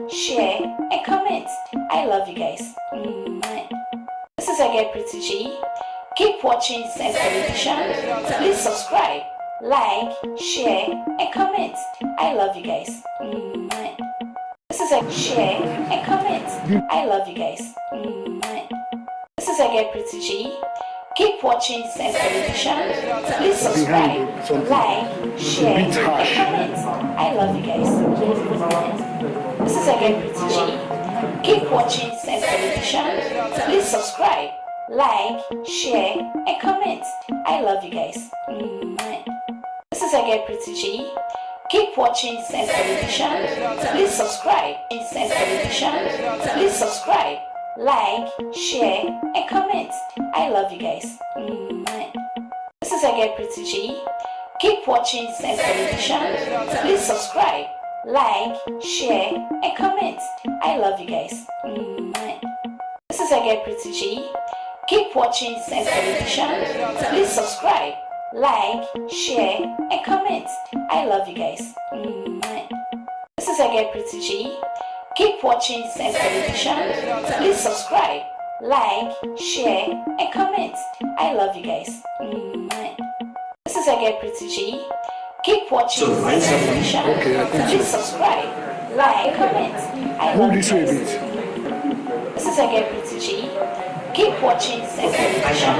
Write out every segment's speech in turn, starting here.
share, and comment. I love you guys. This is again Pretty G. Keep watching Sense Television. Please subscribe, like, share, and comment. I love you guys. This is a share and comment. I love you guys. This is again Pretty G. Keep watching Sense Television. Please subscribe, like, share, and comment. I love you guys. This is again Pretty G. Keep watching Sense Television. Please subscribe, like, share, and comment. I love you guys. This is again Pretty G. Keep watching Sense Television. Please subscribe. Sense Television. Please subscribe, like, share, and comment. I love you guys. This is again Pretty G. Keep watching Sense Television. Please subscribe, like, share, and comment. I love you guys. This is again Pretty G. Keep watching Sense Television. Please subscribe, like, share, and comment. I love you guys. This is again Pretty G. Keep watching Sense Television. Please subscribe, like, share, and comment. I love you guys. This is again Pretty G. Keep watching Sense Television. Please subscribe, like, comment. I love you guys. This is again Pretty G. Keep watching Sense Television.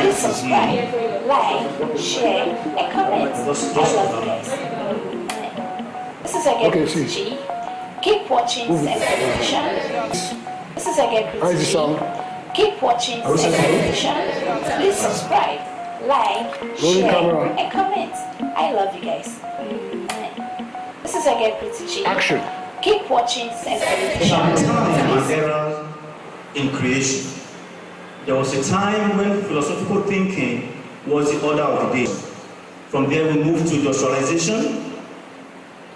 Please subscribe, like, share, and comment. I love you guys. This is again Pretty G. Keep watching Sense Television. This is again Pretty G. Keep watching Sense Television. Please subscribe, like, share, and comment. I love you guys. This is again Pretty G. Action. Keep watching Sense Television. An era in creation. There was a time when philosophical thinking was the order of the day. From there we moved to industrialization,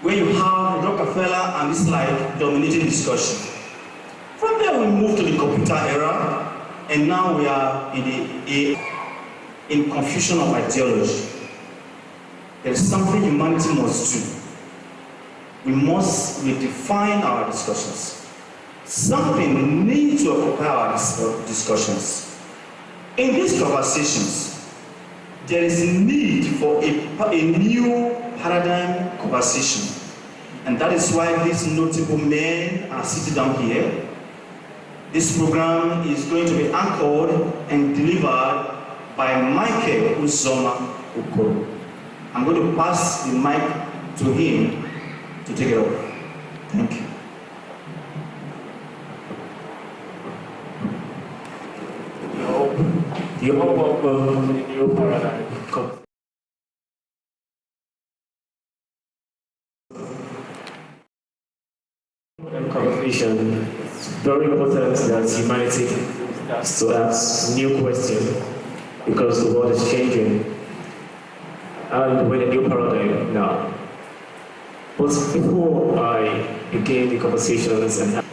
where you have Rockefeller and his like dominating discussion. From there we moved to the computer era, and now we are in confusion of ideology. There is something humanity must do. We must redefine our discussions. Something needs to occupy our discussions. In these conversations, there is a need for a new paradigm conversation. And that is why these notable men are sitting down here. This program is going to be anchored and delivered by Michael Uzoma Okoro. I'm going to pass the mic to him to take it over. Thank you. You hope of a new paradigm. Conversation. It's very important that humanity starts to ask new questions because the world is changing and we're in a new paradigm now. But before I begin the conversations and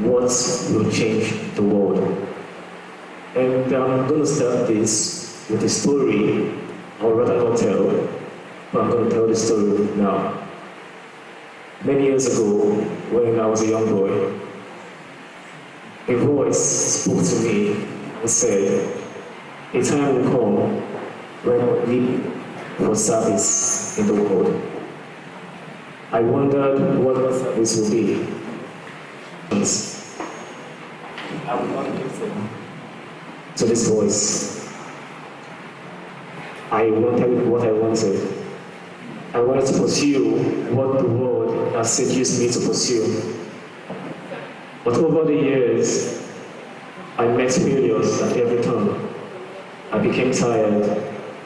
what will change the world, and I'm going to start this with a story, or rather not tell, but I'm going to tell the story now. Many years ago, when I was a young boy, a voice spoke to me and said, a time will come when we leap for service in the world. I wondered what that service would be. I would not listen to this voice. I wanted what I wanted. I wanted to pursue what the world has seduced me to pursue. But over the years, I met failures at every turn. I became tired.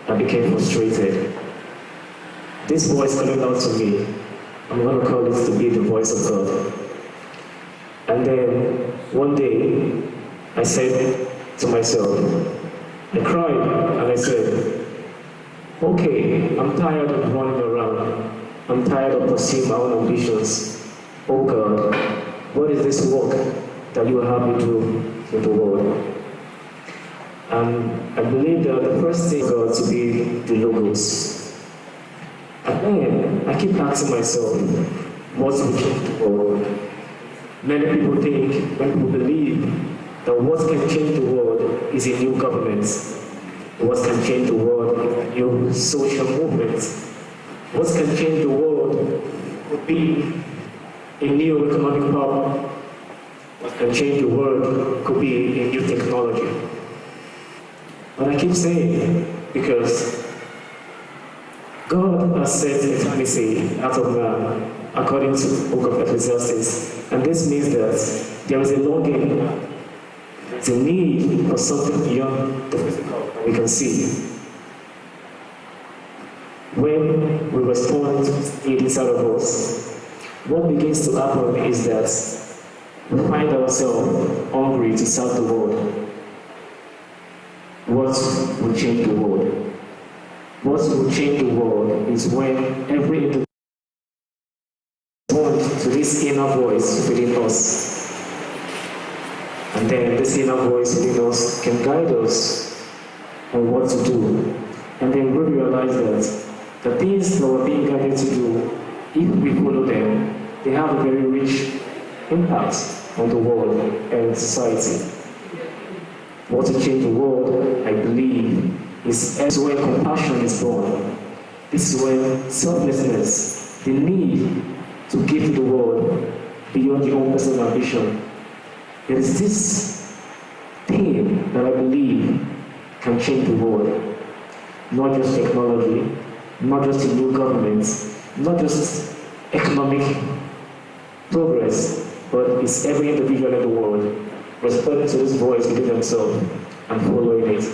I became frustrated. This voice calling out to me, I'm going to call it to be the voice of God. And then one day, I said to myself, I cried and I said, okay, I'm tired of running around. I'm tired of pursuing my own ambitions. Oh God, what is this work that you will have me do in the world? And I believe that the first thing God to be the logos. And then I keep asking myself, what's will change the world? Many people think, many people believe that what can change the world is a new government. What can change the world is a new social movement. What can change the world could be a new economic power. What can change the world could be a new technology. But I keep saying, because God has set eternity out of man, according to the book of Ecclesiastes. And this means that there is a longing, there's a need for something beyond the physical that we can see. When we respond to the need inside of us, what begins to happen is that we find ourselves hungry to serve the world. What will change the world? What will change the world is when every individual responds to this inner voice within us. And then this inner voice within us can guide us on what to do. And then we realize that the things that we're being guided to do, if we follow them, they have a very rich impact on the world and society. What will change the world, I believe, is when compassion is born. This is when selflessness, the need to give to the world beyond your own personal ambition. There is this thing that I believe can change the world. Not just technology, not just a new government, not just economic progress, but it's every individual in the world responding to this voice within themselves and following it.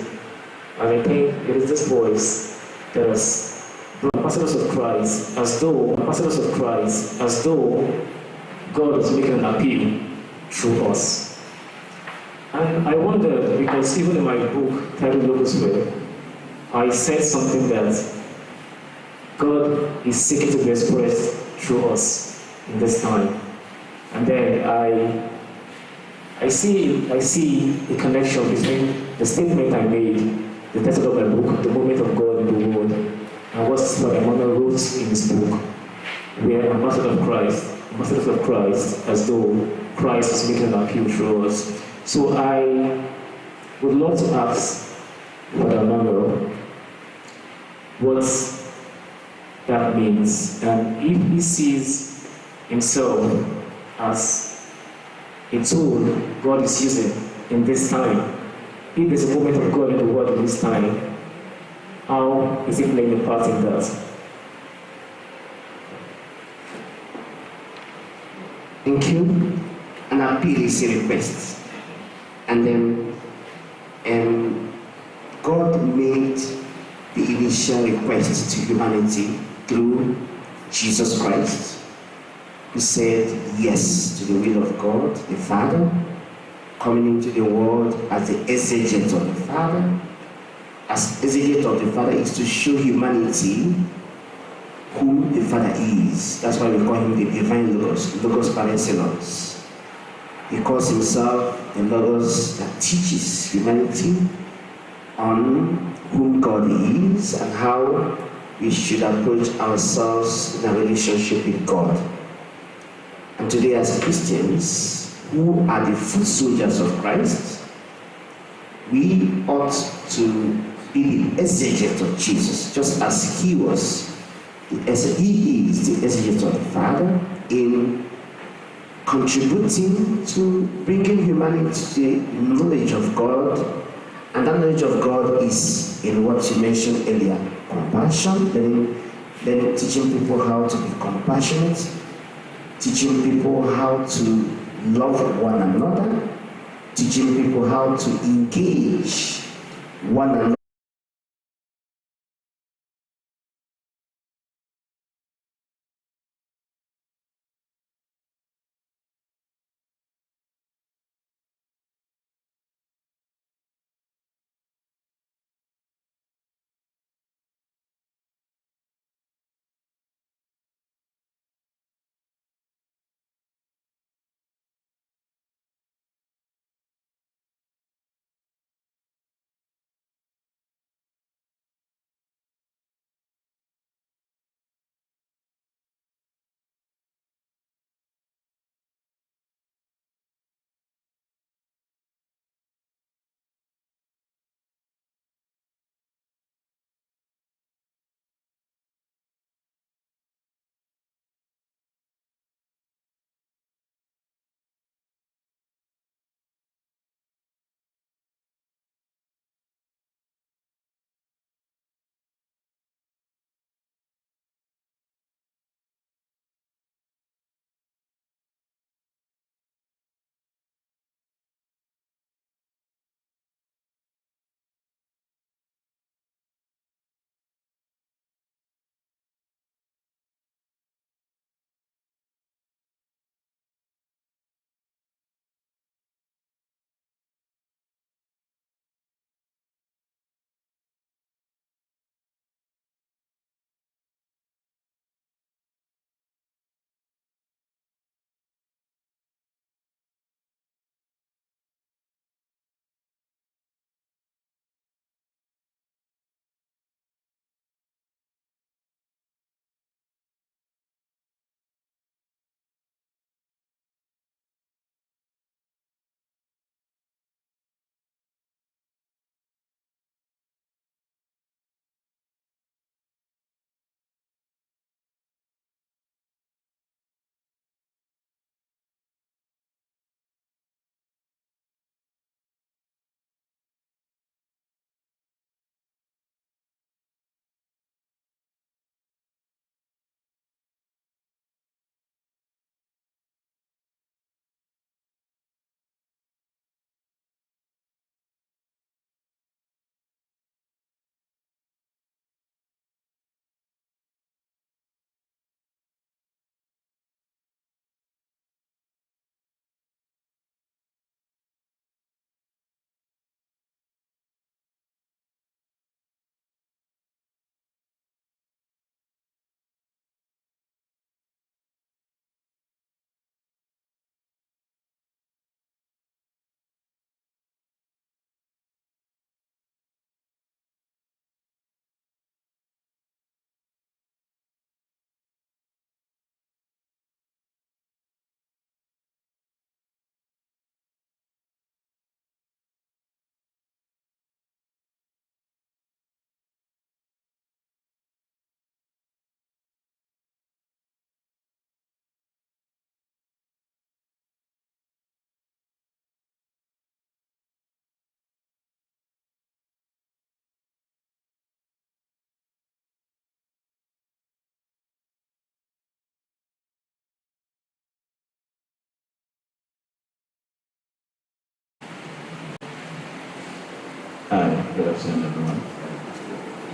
And I think it is this voice that has brought ambassadors of Christ, as though God is making an appeal through us. And I wonder, because even in my book titled Logosphere, I said something that God is seeking to be expressed through us in this time. And then I see a connection between the statement I made, the title of my book, The Moment of God in the World, and what Emmanuel wrote in his book, we are ambassadors of Christ, as though Christ is making an appeal through us. So I would love to ask Father Emmanuel what that means, and if he sees himself as a tool God is using in this time. If there's a moment of God in the world in this time, how is he playing a part in that? Thank you. An appeal is a request. And then God made the initial request to humanity through Jesus Christ. He said yes to the will of God, the Father, coming into the world as the exegete of the Father. As exegete of the Father is to show humanity who the Father is. That's why we call him the divine Logos par excellence. He calls himself the Logos that teaches humanity on whom God is and how we should approach ourselves in a relationship with God. And today, as Christians, who are the foot soldiers of Christ, we ought to be the exegete of Jesus, just as he was. He is the exegete of the Father in contributing to bringing humanity to the knowledge of God. And that knowledge of God is in what you mentioned earlier, compassion, then teaching people how to be compassionate, teaching people how to love one another, teaching people how to engage one another. Hi, good afternoon, everyone.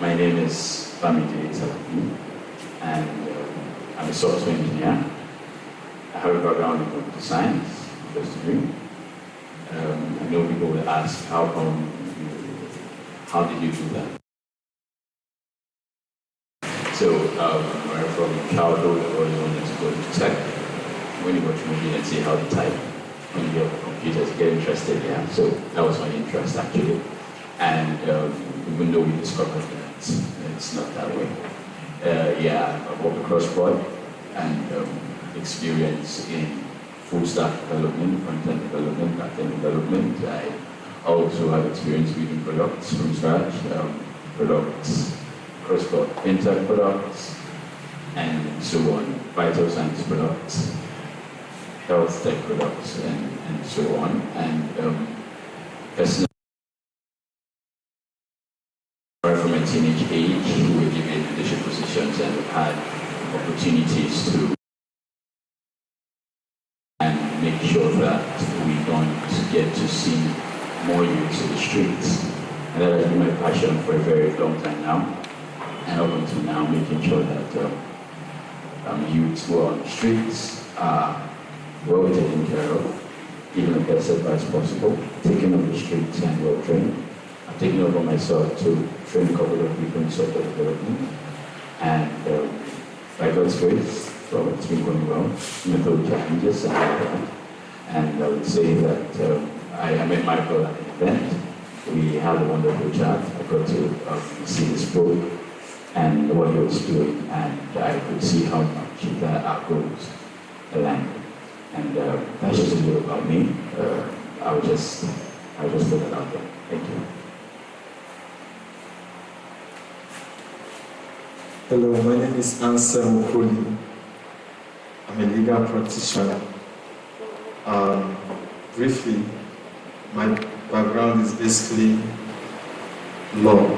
My name is Bamide Salafi, and I'm a software engineer. I have a background in computer science, first degree. I know people will ask, how did you do that? So, right from childhood, I always wanted to go into tech. When you watch movies and see how they type on your computers, you get interested, yeah. So that was my interest, actually. And even though we discovered that it's not that way. Yeah, I work across board and experience in full stack development, front-end development, back-end development. I also have experience building products from scratch, products, cross-board fintech products, and so on, vital science products, health tech products, and so on. And personally, from a teenage age, we were given leadership positions and we've had opportunities to and make sure that we don't get to see more youths in the streets. And that has been my passion for a very long time now. And up until now, making sure that youths who are on the streets are well taken care of, given the best advice possible, taken off the streets and well trained. I've taken over myself to train a couple of people in software development, and by God's grace, well, it's been going well. Method challenges and all that. And I would say that I met Michael at an event. We had a wonderful chat. I got to see his book and what he was doing, and I could see how much that our goals aligned. And that's just a little about me. I'll just put that out there. Thank you. Hello, my name is Ansel Mukuli. I'm a legal practitioner. Briefly, my background is basically law.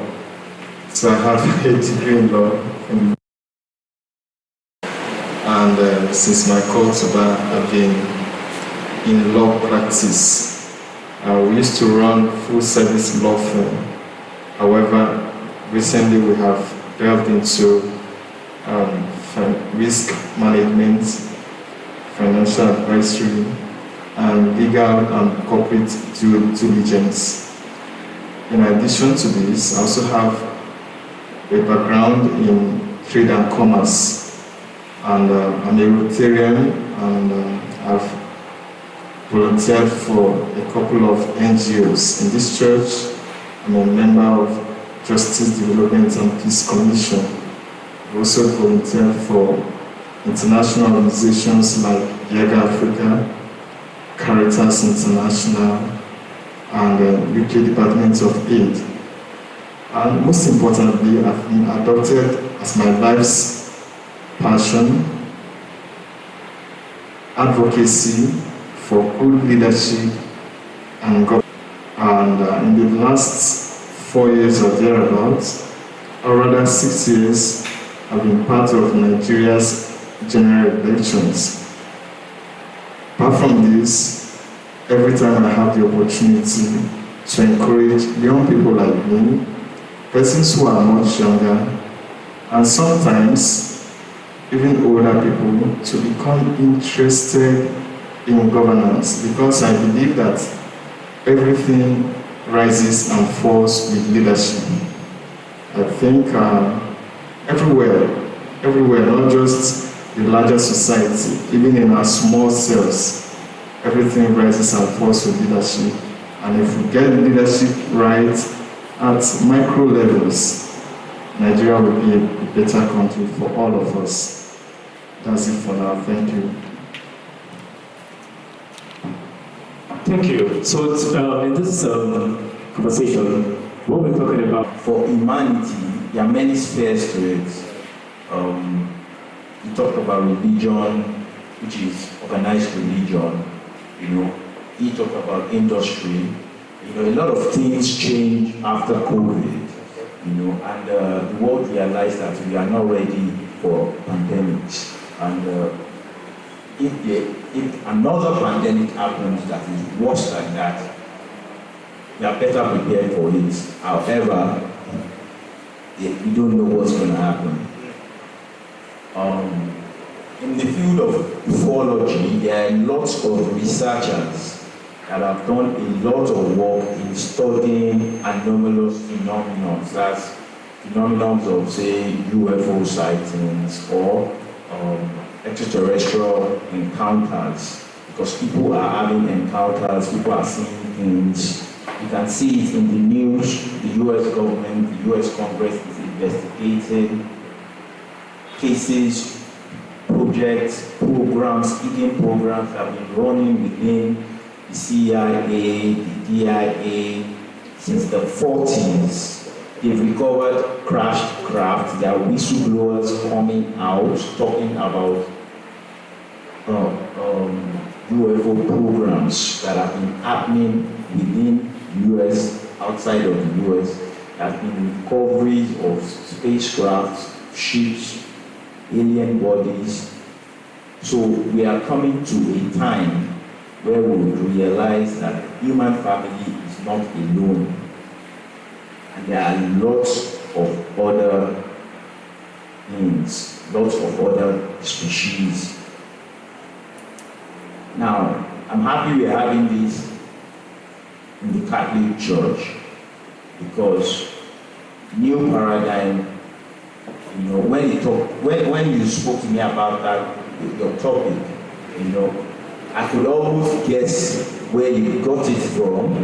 So I have a degree in law. And since my call to bar, I've been in law practice. We used to run full service law firm. However, recently we have delved into risk management, financial advisory, and legal and corporate due diligence. In addition to this, I also have a background in trade and commerce, and I'm a Rotarian, and I've volunteered for a couple of NGOs. In this church, I'm a member of Justice Development and Peace Commission. I also volunteer for international organizations like Yaga Africa, Caritas International, and UK Department of Aid. And most importantly, I've been adopted as my life's passion, advocacy for good leadership and government. And in the last 4 years or thereabouts, or rather 6 years, I've been part of Nigeria's general elections. Apart from this, every time I have the opportunity to encourage young people like me, persons who are much younger, and sometimes even older people, to become interested in governance, because I believe that everything rises and falls with leadership. I think everywhere, not just the larger society, even in our small cells, everything rises and falls with leadership. And if we get leadership right at micro levels, Nigeria will be a better country for all of us. That's it for now. Thank you. Thank you. So in this conversation, what we're talking about for humanity, there are many spheres to it. We talked about religion, which is organized religion. He talked about industry. A lot of things change after COVID. And the world realized that we are not ready for pandemics. And if another pandemic happens that is worse than that, we are better prepared for it. However, we don't know what's going to happen. In the field of ufology, there are lots of researchers that have done a lot of work in studying anomalous phenomena, that's phenomena of, say, UFO sightings or extraterrestrial encounters, because people are having encounters, people are seeing things. You can see it in the news. The US government, the US Congress is investigating cases, projects, programs, hidden programs have been running within the CIA, the DIA since the 40s. They've recovered crashed craft. There are whistleblowers coming out talking about UFO programs that have been happening within the US, outside of the US. There have been recoveries of spacecraft, ships, alien bodies. So we are coming to a time where we will realize that human family is not alone. And there are lots of other things, lots of other species. Now, I'm happy we're having this in the Catholic Church, because new paradigm, you know, when you spoke to me about that, your topic, you know, I could almost guess where you got it from,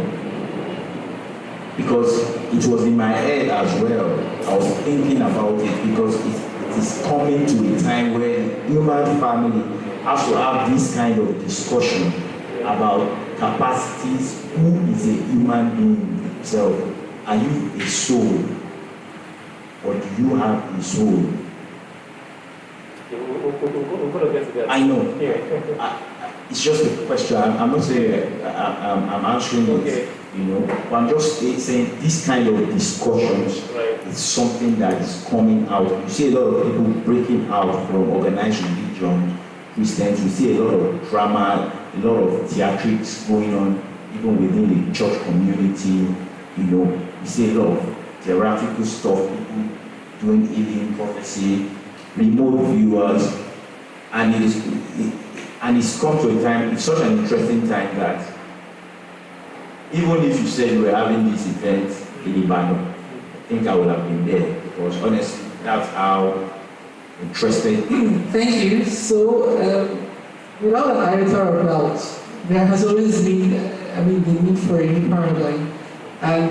because it was in my head as well. I was thinking about it, because it is coming to a time where human family has to have this kind of discussion about capacities. Who is a human being himself? Are you a soul, or do you have a soul? I know. It's just a question. I'm not saying I'm answering it, you know. But I'm just saying this kind of discussions is something that is coming out. You see a lot of people breaking out from organized religion, Christians. You see a lot of drama, a lot of theatrics going on, even within the church community. You know, you see a lot of theoretical stuff, people doing healing, prophecy, remote viewers, and it's come to a time, it's such an interesting time that even if you said you were having this event in Ibadan, I think I would have been there, because honestly, that's how interested. Thank you. So, without an iota of doubt, there has always been, the need for a new paradigm. And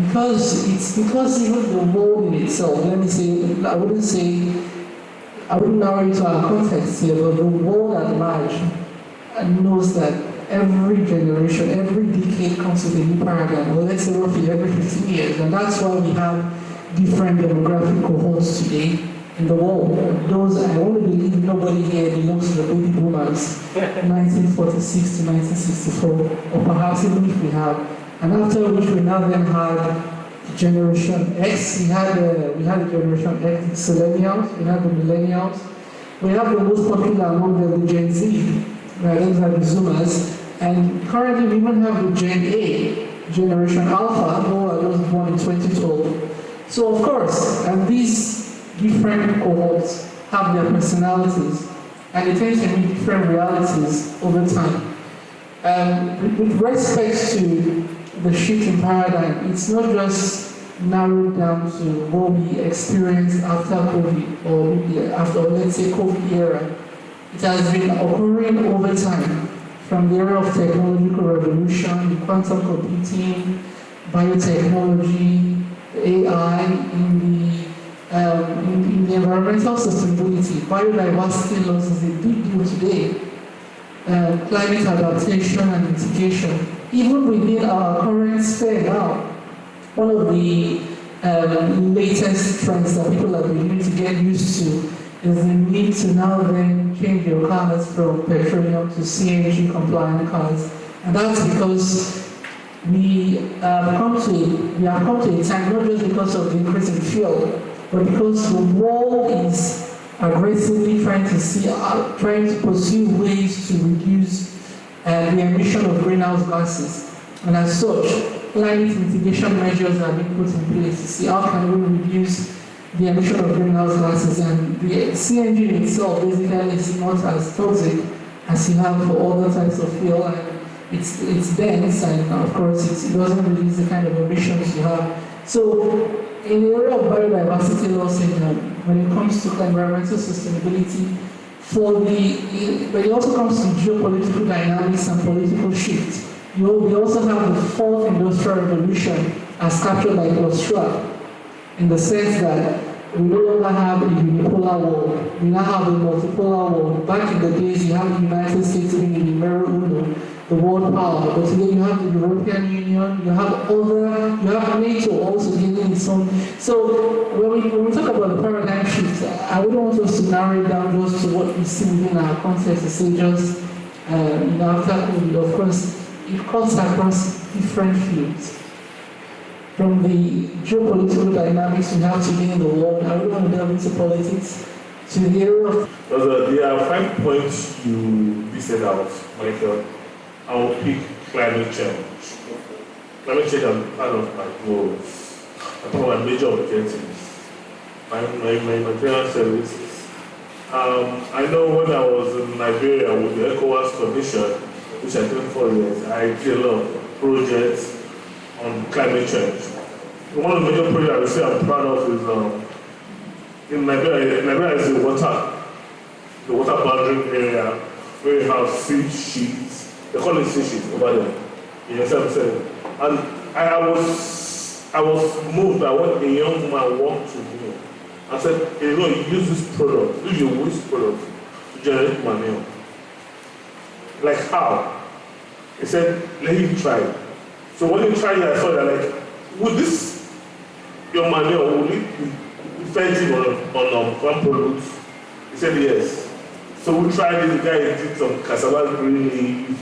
because even the world in itself, I wouldn't narrow it to our context here, but the world at large knows that every generation, every decade comes with a new paradigm, or let's say roughly every 15 years. And that's why we have different demographic cohorts today in the world. Those, I only believe nobody here belongs to the baby boomers, 1946 to 1964, or perhaps even if we have. And after which we now then had Generation X, we had the Generation X, the millennials, we had the millennials. We have the most popular among them, the Gen Z, right? Those are the Zoomers. And currently we even have the Gen A, Generation Alpha, who are those born in 2012. So of course, and these different cohorts have their personalities, and they tend to meet different realities over time. With respect to the shift in paradigm, it's not just narrowed down to what we experienced after COVID, or maybe after, let's say, COVID era. It has been occurring over time, from the era of technological revolution, quantum computing, biotechnology, AI, in the environmental sustainability. Biodiversity loss is a big deal today. Climate adaptation and mitigation. Even within our current sphere now, one of the latest trends that people are beginning to get used to is the need to now then change your cars from petroleum to CNG compliant cars. And that's because we have come to a time, not just because of the increase in fuel, but because the world is aggressively trying to pursue ways to reduce the emission of greenhouse gases. And as such, climate mitigation measures are being put in place to see how can we reduce the emission of greenhouse gases, and the sea engine itself basically is not as toxic as you have for other types of fuel, and it's dense, and of course it doesn't release the kind of emissions you have. So in the area of biodiversity loss, when it comes to environmental sustainability, but it also comes to geopolitical dynamics and political shifts. We also have the fourth industrial revolution as captured by Logosphere, in the sense that we no longer have a unipolar world. We now have a multipolar world. Back in the days, you have the United States being in the numero uno, the world power. But today you have the European Union, you have NATO also dealing its own. So when we talk about the paradigm shift, I wouldn't want us to narrow it down just to what we see within our context to say just, after COVID. Of course, it cuts across different fields. From the geopolitical dynamics we have today in the world, I don't want to delve into politics, to the area of... There are 5 points you listed out, Michael. I will pick climate change. Climate change is part of my goals, part of my major objectives, my general services. I know when I was in Nigeria with the ECOWAS Commission, which I did for years, I did a lot of projects on climate change. One of the major projects I would say I'm proud of is in Nigeria is the water boundary area where you have sea sheets. They call it sea sheets over there. You know what I'm saying? And I was moved by what a young man walked to me and said, you use this product, use your waste product to generate manure. Like how? He said, let him try it. So when you try it, I saw that would this, your manure, will it be effective on one product? He said yes. So we tried it, the guy did some cassava green leaf,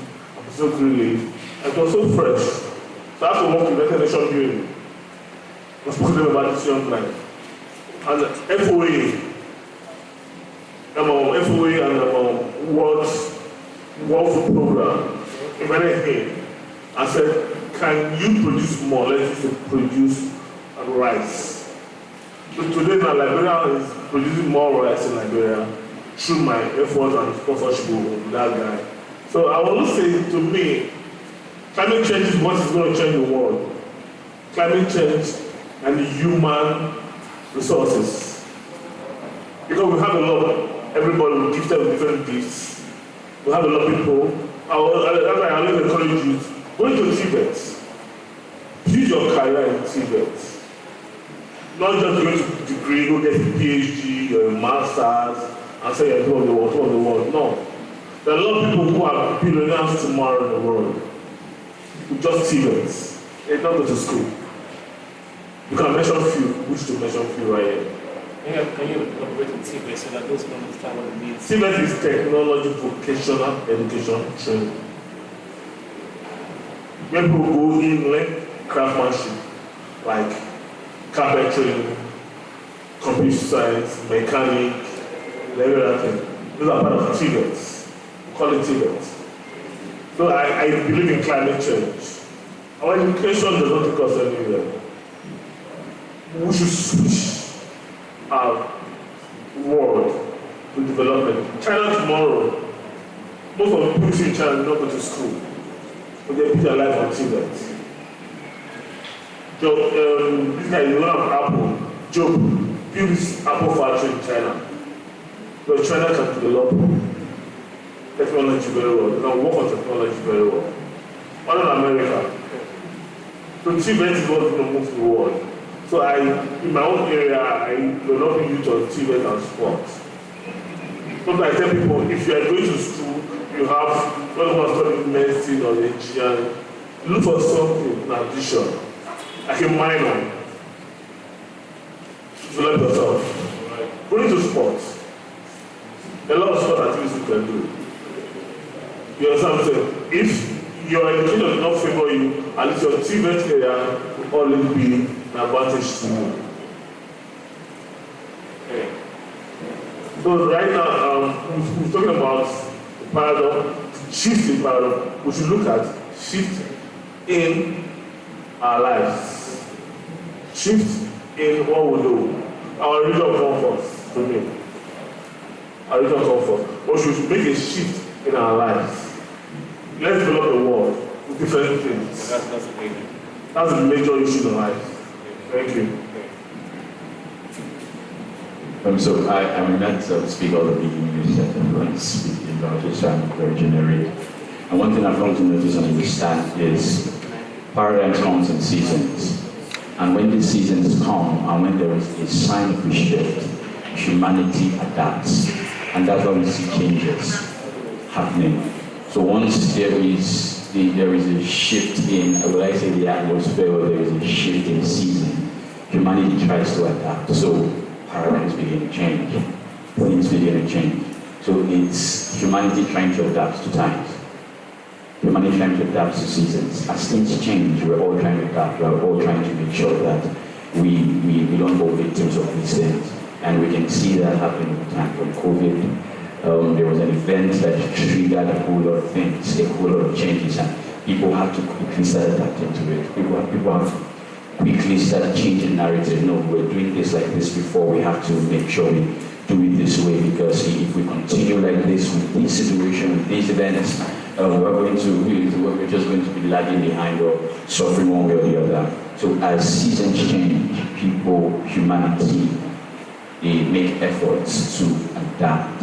so green leaf, and it was so fresh. So I have to work with the Nation Building. I spoke to them about this young man. And FOA and World Food Program invited him and said, can you produce more? Let's produce rice. So today now Liberia is producing more rice in Liberia through my efforts and sponsorship with that guy. So I want to say, to me, climate change is what is going to change the world. Climate change and human resources. Because we have a lot, everybody will give them different gifts. We have a lot of people. I always encourage you, go into Tibet. Build your career in Tibet. Not just going to degree, go get a PhD or a master's and say you're top of the world. No. There are a lot of people who are billionaires tomorrow in the world. With just Tibet. They don't go to school. You can mention few, which to mention few right here. Can you elaborate on Tibet so that those who understand what it means? Tibet is technology vocational education training. When people go in learn craftsmanship, like carpentry, computer science, mechanic, every other thing. Those are part of Tibet. We call it Tibet. So I believe in climate change. Our education does not take us anywhere. We should switch our world to development. China tomorrow, most of the people in China do not go to school, but they put their life on Tibet. So, this guy is one of Apple, Joe, built this Apple factory in China. But China can develop technology very well. They can work on technology very well. Other than America. So Tibet is what's going to move the world. So in my own area, I develop youth on Tibet and sports. Sometimes I tell people, if you are going to school, you have, when you want to study medicine or engineering, look for something in addition, like a minor. Develop yourself. Go into sports. A lot of sport activities you can do. You understand what I'm saying? If your education does not favor you, at least your Tibet area will always be an advantage to you. Okay. So right now, we're talking about the paradigm, shift in paradigm. We should look at shift in our lives. Shift in what we do. Our region of comfort, to me. Our region of comfort. But we should make a shift in our lives. Let's develop the world with different things. That's the major issue in life. Thank you. So I mean, not speak all the big English that everyone's speaking about, just sound very generic. And one thing I've come to notice and understand is paradigms comes in seasons. And when these seasons come, and when there is a sign of a shift, humanity adapts. And that's why we see changes happening. So once there is a shift in, will I say, the atmosphere, or there is a shift in season, humanity tries to adapt. So paradigms begin to change, things begin to change. So it's humanity trying to adapt to times. Humanity trying to adapt to seasons. As things change, we're all trying to adapt. We're all trying to make sure that we don't fall victims of these things. And we can see that happening over time. From COVID, there was an event that triggered a whole lot of things, a whole lot of changes, and people had to quickly start adapting to it. People have quickly start changing narrative. No, we're doing this like this before. We have to make sure we do it this way, because if we continue like this with this situation, with these events, we're just going to be lagging behind or suffering one way or the other. So as seasons change, people, humanity, they make efforts to adapt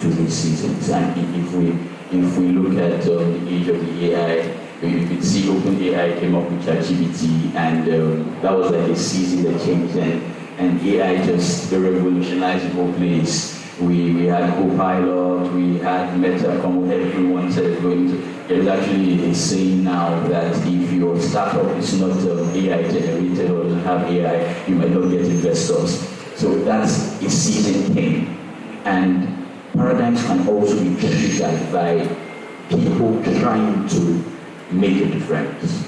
to these seasons. And if we look at the age of the AI, you could see OpenAI came up with ChatGPT, and that was like a season that changed, and AI just revolutionized the whole place. We had Copilot, we had Meta come, everyone said going to. There's actually a saying now that if your startup is not AI generated or doesn't have AI, you might not get investors. So that's a season thing. And paradigms can also be triggered by people trying to make a difference.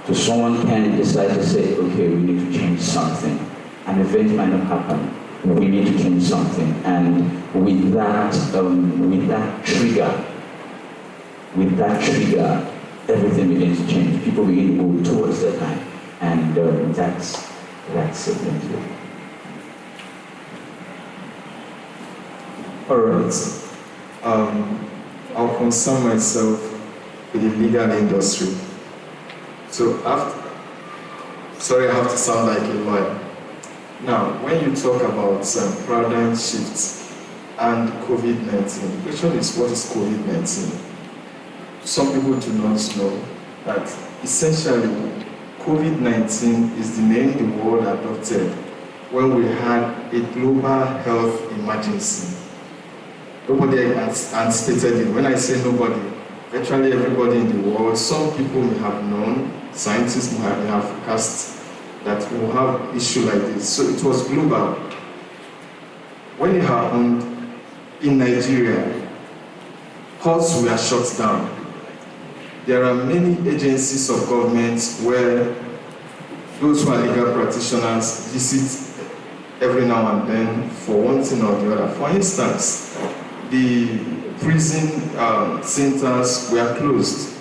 So someone can decide to say, okay, we need to change something. An event might not happen. We need to change something. And with that trigger, everything begins to change. People begin to move towards that time. And that's it. Thank you. All right. I'll concern myself with the legal industry. So I have to sound like a lawyer. Now, when you talk about paradigm shifts and COVID-19, the question is, what is COVID-19? Some people do not know that essentially COVID-19 is the name the world adopted when we had a global health emergency. Nobody anticipated it. When I say nobody, virtually everybody in the world, some people may have known, scientists may have forecast that we will have issue like this. So it was global. When it happened in Nigeria, courts were shut down. There are many agencies of government where those who are legal practitioners visit every now and then for one thing or the other. For instance, the prison centers were closed,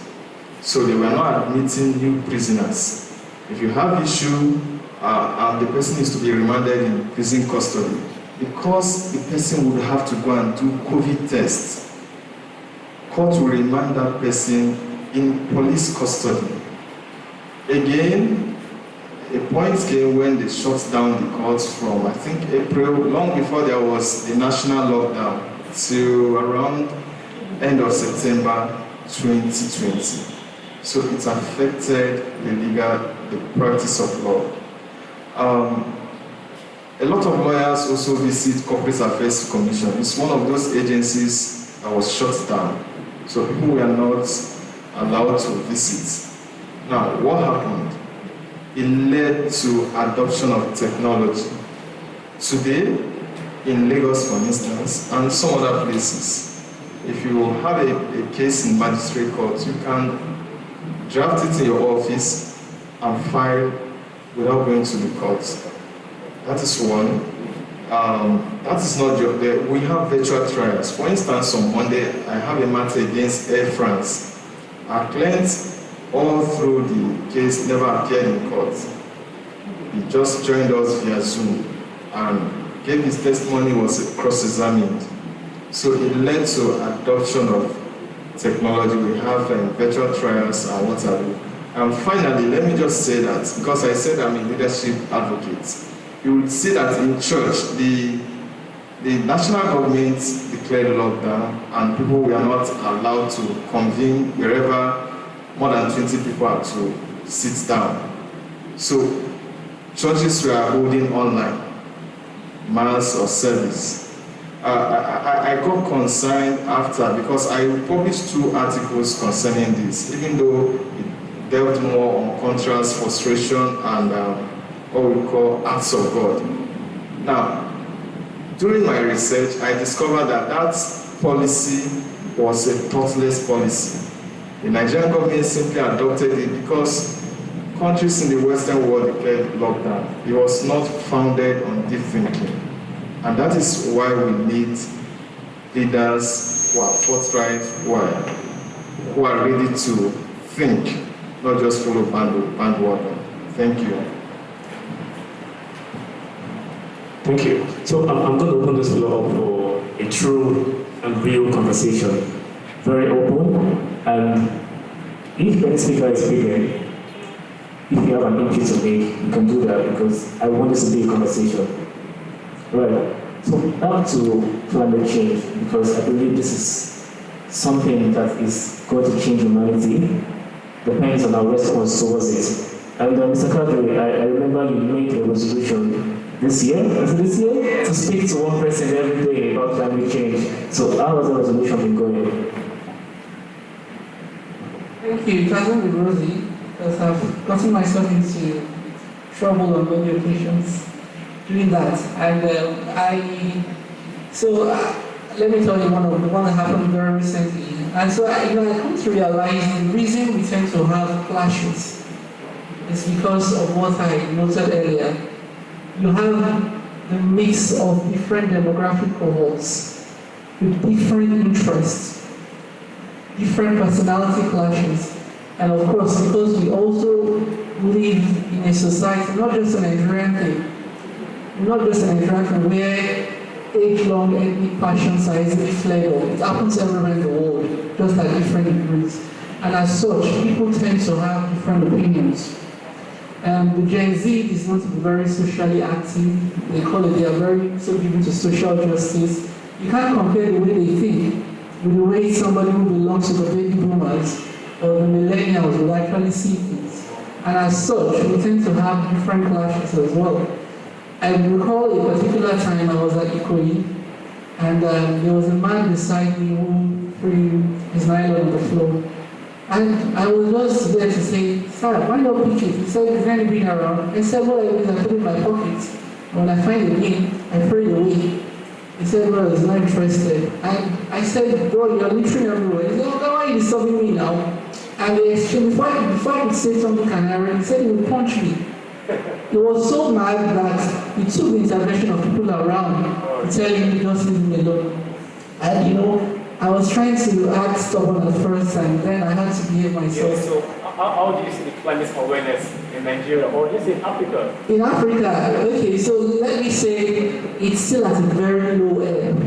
so they were not admitting new prisoners. If you have issue and the person is to be remanded in prison custody, because the person would have to go and do COVID tests, court will remand that person in police custody. Again, a point came when they shut down the courts from, I think, April, long before there was the national lockdown, till around end of September 2020. So it affected the practice of law. A lot of lawyers also visit Corporate Affairs Commission. It's one of those agencies that was shut down. So people were not allowed to visit. Now, what happened? It led to adoption of technology. Today, in Lagos, for instance, and some other places, if you have a case in magistrate court, you can draft it in your office and file without going to the court. That is one. That is not just there. We have virtual trials. For instance, on Monday, I have a matter against Air France. Our client all through the case, never appeared in court. He just joined us via Zoom and gave his testimony, was cross-examined. So it led to adoption of technology. We have virtual trials and what have you. And finally, let me just say that, because I said I'm a leadership advocate, you will see that in church, the national government declared lockdown and people were not allowed to convene wherever more than 20 people are to sit down. So churches were holding online mass or service. I got concerned after because I published 2 articles concerning this, even though it dealt more on contrast, frustration, and what we call acts of God. Now, during my research, I discovered that that policy was a thoughtless policy. The Nigerian government simply adopted it because countries in the Western world declared lockdown. It was not founded on deep thinking. And that is why we need leaders who are forthright, who are ready to think, not just follow bandwagon. Thank you. Thank you. So I'm going to open this floor up for a true and real conversation. Very open. And if any speaker is speaking, if you have an input to make, you can do that because I want this to be a conversation. Right. So back to climate change, because I believe this is something that is going to change humanity. Depends on our response towards it. And Mr. Kadri, I remember you made a resolution this year, to speak to one person every day about climate change. So how has the resolution been going? Thank you. It hasn't been rosy, because I've gotten myself into trouble on many occasions doing that. And let me tell you one that happened very recently. And so I come to realize the reason we tend to have clashes is because of what I noted earlier. You have the mix of different demographic cohorts with different interests, different personality clashes, and of course, because we also live in a society, not just an Nigerian thing, where age-long ethnic passions are easily flared up. It happens everywhere in the world, just at different degrees. And as such, people tend to have different opinions. The Gen Z is not very socially active. They are very so given to social justice. You can't compare the way they think with the way somebody who belongs to the baby boomers or the millennials will actually see things. And as such, we tend to have different clashes as well. I recall a particular time I was at Ikoyi, and there was a man beside me who threw his nylon on the floor. And I was just there to say, "Sir, why not pick it?" He said, "Is there any bin around?" I said, "Well, I put it in my pocket. When I find the bin, I throw it away." He said, "Well, he's not interested." And I said, "Bro, you're littering everywhere." He said, "Oh, why are you disturbing me now?" And they exchanged, before I could say something canary, he said he would punch me. He was so mad that he took the intervention of people around to tell him just leave me alone. And I was trying to act stubborn at first, and then I had to behave myself. Yeah, so how do you see the climate awareness in Nigeria, or just in Africa? In Africa, okay, so let me say it's still at a very low end.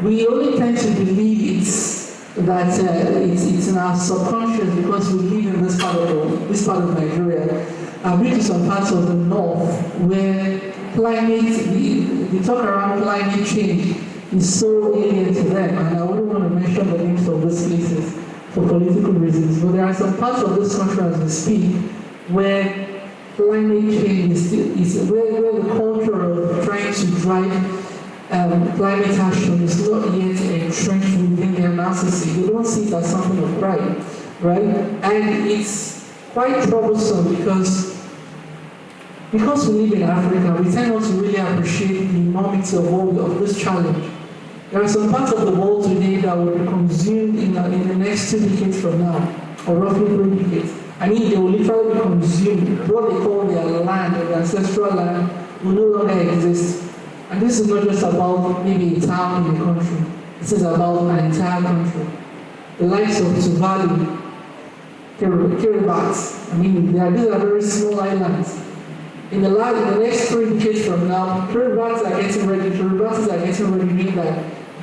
We only tend to believe it's in our subconscious because we live in this part of Nigeria. I've been to some parts of the north where the talk around climate change is so alien to them, and I wouldn't want to mention the names of those places for political reasons, but there are some parts of this country as we speak where climate change is where the culture of trying to drive climate action is not yet entrenched within their narcissism. They don't see it as something of pride, right? And it's quite troublesome because we live in Africa, we tend not to really appreciate the enormity of this challenge. There are some parts of the world today that will be consumed in the next 2 decades from now, or roughly 3 decades. I mean, they will literally be consumed. What they call their land, their ancestral land, will no longer exist. And this is not just about maybe a town in the country. This is about an entire country. The likes of Tuvalu, Kiribati. I mean, these are very small islands. In the next 3 decades from now, Kiribatis are getting ready, meaning that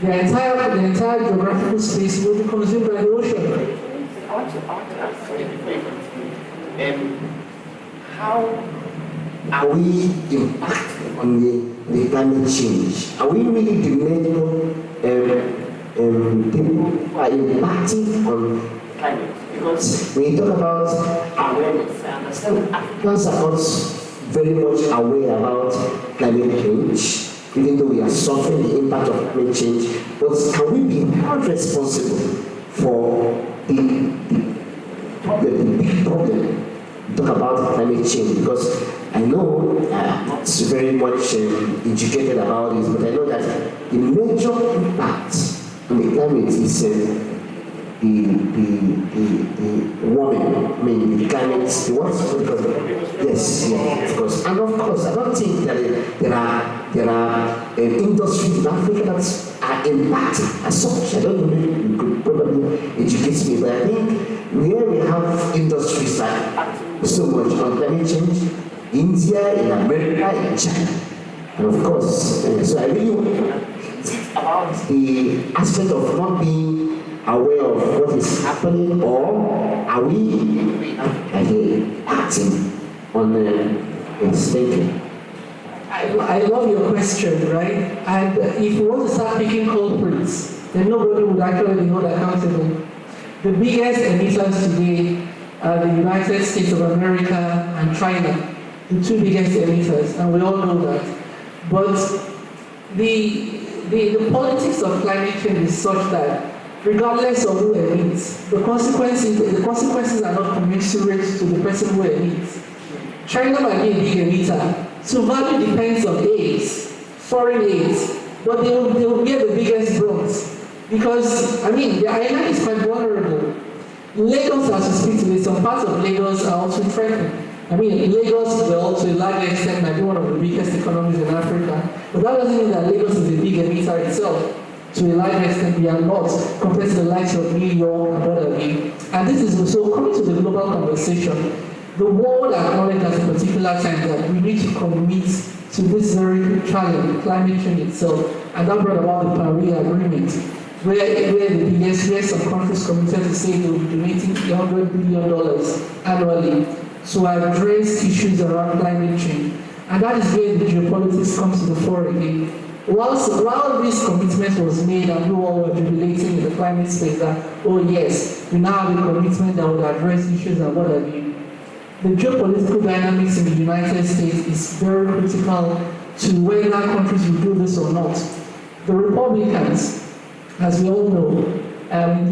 the entire geographical space will be consumed by the ocean. I want to ask for a different how are we impacting on the climate change? Are we really the major people who are impacting on climate? Because when you talk about awareness, I understand Africans are not very much aware about climate change, even though we are suffering the impact of climate change. But can we be held responsible for the big problem? Talk about climate change, because I know I'm not very much educated about this, but I know that the major impact on the climate is the warming. I mean, the climate, the what? Yes, of course. And of course, I don't think that there are industries in Africa that are impacted as such. I don't know, you could probably educate me, but I think where we have industries that so much on climate change, India, in America, in China, and of course, so I really want about the aspect of not being aware of what is happening, or are we acting on its thinking? I love your question, right? And if you want to start picking culprits, then nobody would actually be held accountable. The biggest emitters today are the United States of America and China, the two biggest emitters, and we all know that. But the politics of climate change is such that regardless of who emits, the consequences are not commensurate to the person who emits. China might be a big emitter, so value depends on aids, foreign aids, but they will bear the biggest brunt. Because, I mean, the island is quite vulnerable. Lagos, as we speak today, some parts of Lagos are also threatened. I mean, Lagos, well, to a large extent, might be one of the biggest economies in Africa, but that doesn't mean that Lagos is a big emitter itself. To a large extent, we are not, compared to the likes of New York and other. And this is also coming to the global conversation. The world acknowledged at a particular time that we need to commit to this very challenge, climate change itself, and that brought about the Paris Agreement, where some countries committed to say they will be donating $100 billion annually to address issues around climate change. And that is where the geopolitics comes to the fore again. While this commitment was made and we all were jubilating in the climate space that, oh yes, we now have a commitment that will address issues and what have you, the geopolitical dynamics in the United States is very critical to whether countries will do this or not. The Republicans, as we all know,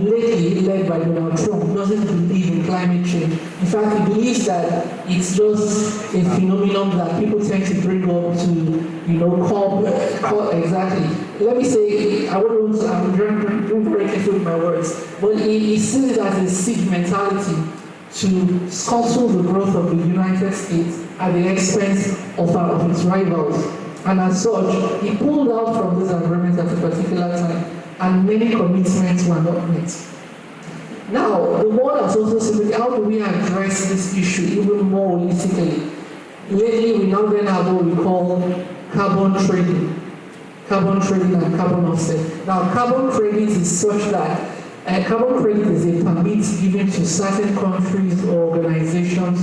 lately led by Donald Trump, doesn't believe in climate change. In fact, he believes that it's just a phenomenon that people tend to bring up to, call exactly. Let me say, I'm very careful with my words, but he sees it as a sick mentality to scuttle the growth of the United States at the expense of its rivals. And as such, he pulled out from this agreement at a particular time, and many commitments were not met. Now, the world has also said, how do we address this issue even more holistically? Lately, we now then have what we call carbon trading and carbon offset. Now, carbon trading is such that carbon credit is a permit given to certain countries or organizations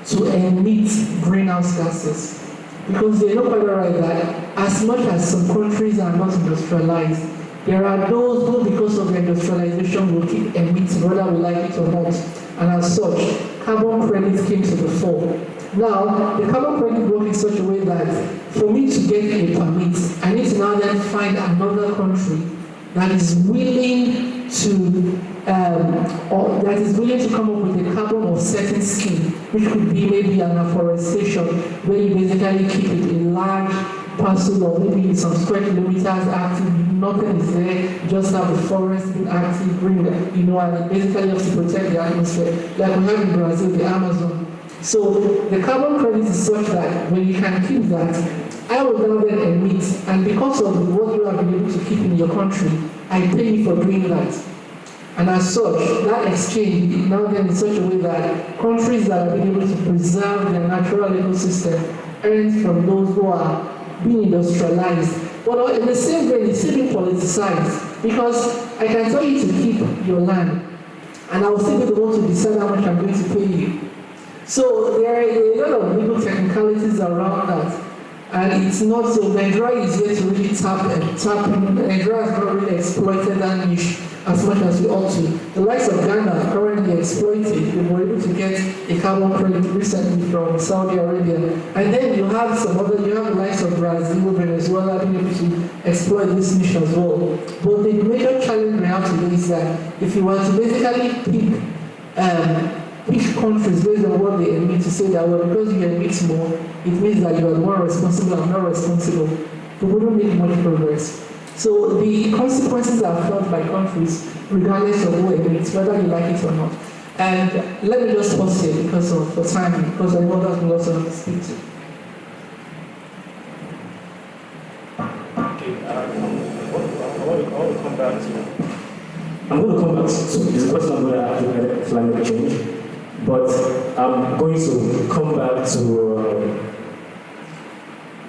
to emit greenhouse gases. Because they know quite right that as much as some countries are not industrialized, there are those who, because of their industrialization, will keep emitting, whether we like it or not. And as such, carbon credits came to the fore. Now, the carbon credit works in such a way that for me to get a permit, I need to now then find another country that is willing to come up with a carbon offsetting scheme, which could be maybe an afforestation, where you basically keep it in large parcel or maybe some square kilometers active, nothing is there, just have the forest being active, green, and it basically helps to protect the atmosphere, like we have in Brazil, the Amazon. So the carbon credit is such that when you can keep that, I will now then emit, and because of what you have been able to keep in your country, I pay you for doing that. And as such, that exchange now then in such a way that countries that have been able to preserve their natural ecosystem earn from those who are being industrialized. But in the same way, it's still being politicized, because I can tell you to keep your land, and I will still be the one to decide how much I'm going to pay you. So there are a lot of legal technicalities around that. And it's not so, Nigeria is yet to really tap Nigeria has not really exploited that niche as much as we ought to. The likes of Ghana currently exploited. They were able to get a carbon credit recently from Saudi Arabia. And then you have the likes of Brazil, Venezuela being able to exploit this niche as well. But the major challenge we have today is that if you want to basically pick countries based on what they admit, to say that, well, because you admit more, it means that you are more responsible and not responsible. We wouldn't make much progress. So the consequences are felt by countries regardless of who admits, whether you like it or not. And let me just pause here because of time, because I know that we also have to speak to. Okay, I want to come back to. I'm going to come back to this question I'm going to ask you climate change. But I'm going to come back to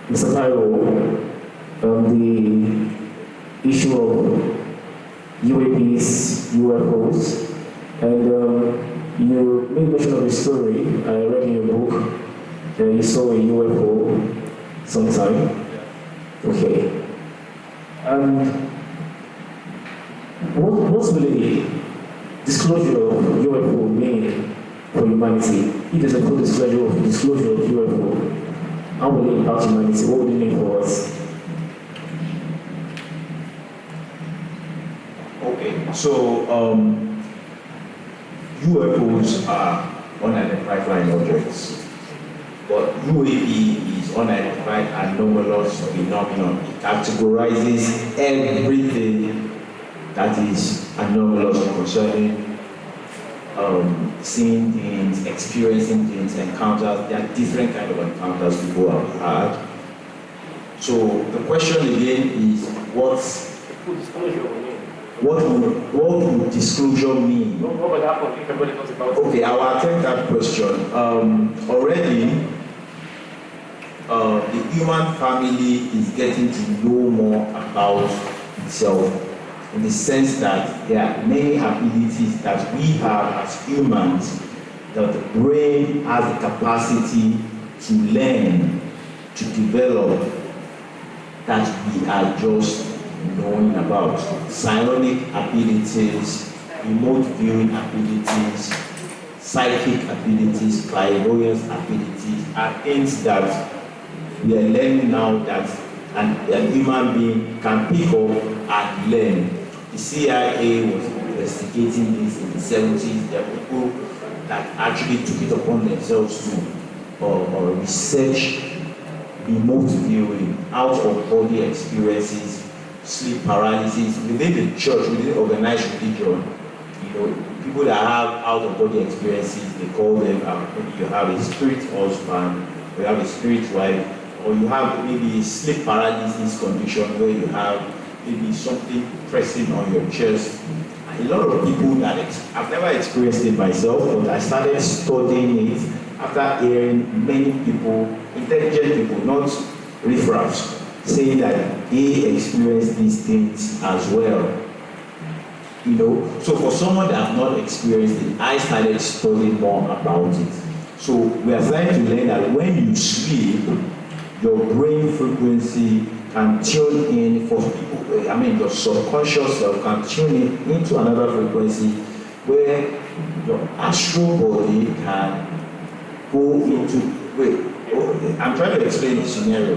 Mr. Cairo, the issue of UAPs, UFOs, and you made mention of a story I read in your book that you saw a UFO sometime. Okay. And what's really disclosure of UFO mean for humanity? If there's a full disclosure of UFO, how will it impact humanity? What would it mean for us? Okay, so UFOs are unidentified flying objects, but UAP is unidentified anomalous phenomenon. It categorizes everything that is anomalous concerning seeing things, experiencing things, encounters. There are different kinds of encounters people have had. So the question again is, what would disclosure mean? Okay, I will attempt that question. Already, the human family is getting to know more about itself, in the sense that there are many abilities that we have as humans, that the brain has the capacity to learn, to develop, that we are just knowing about. Psionic abilities, remote viewing abilities, psychic abilities, clairvoyance abilities are things that we are learning now that a human being can pick up and learn. The CIA was investigating this in the 70s. There are people that actually took it upon themselves to research remote viewing, out-of-body experiences, sleep paralysis. Within the church, within organized religion, people that have out-of-body experiences, they call them, maybe you have a spirit husband, or you have a spirit wife, or you have maybe a sleep paralysis condition where you have maybe something pressing on your chest. A lot of people that I've never experienced it myself, but I started studying it after hearing many people, intelligent people, not riffraffs, saying that they experienced these things as well. So for someone that have not experienced it, I started studying more about it. So we are trying to learn that when you sleep, your brain frequency can tune in for people. Your subconscious self can tune in into another frequency where your astral body can go into. I'm trying to explain the scenario.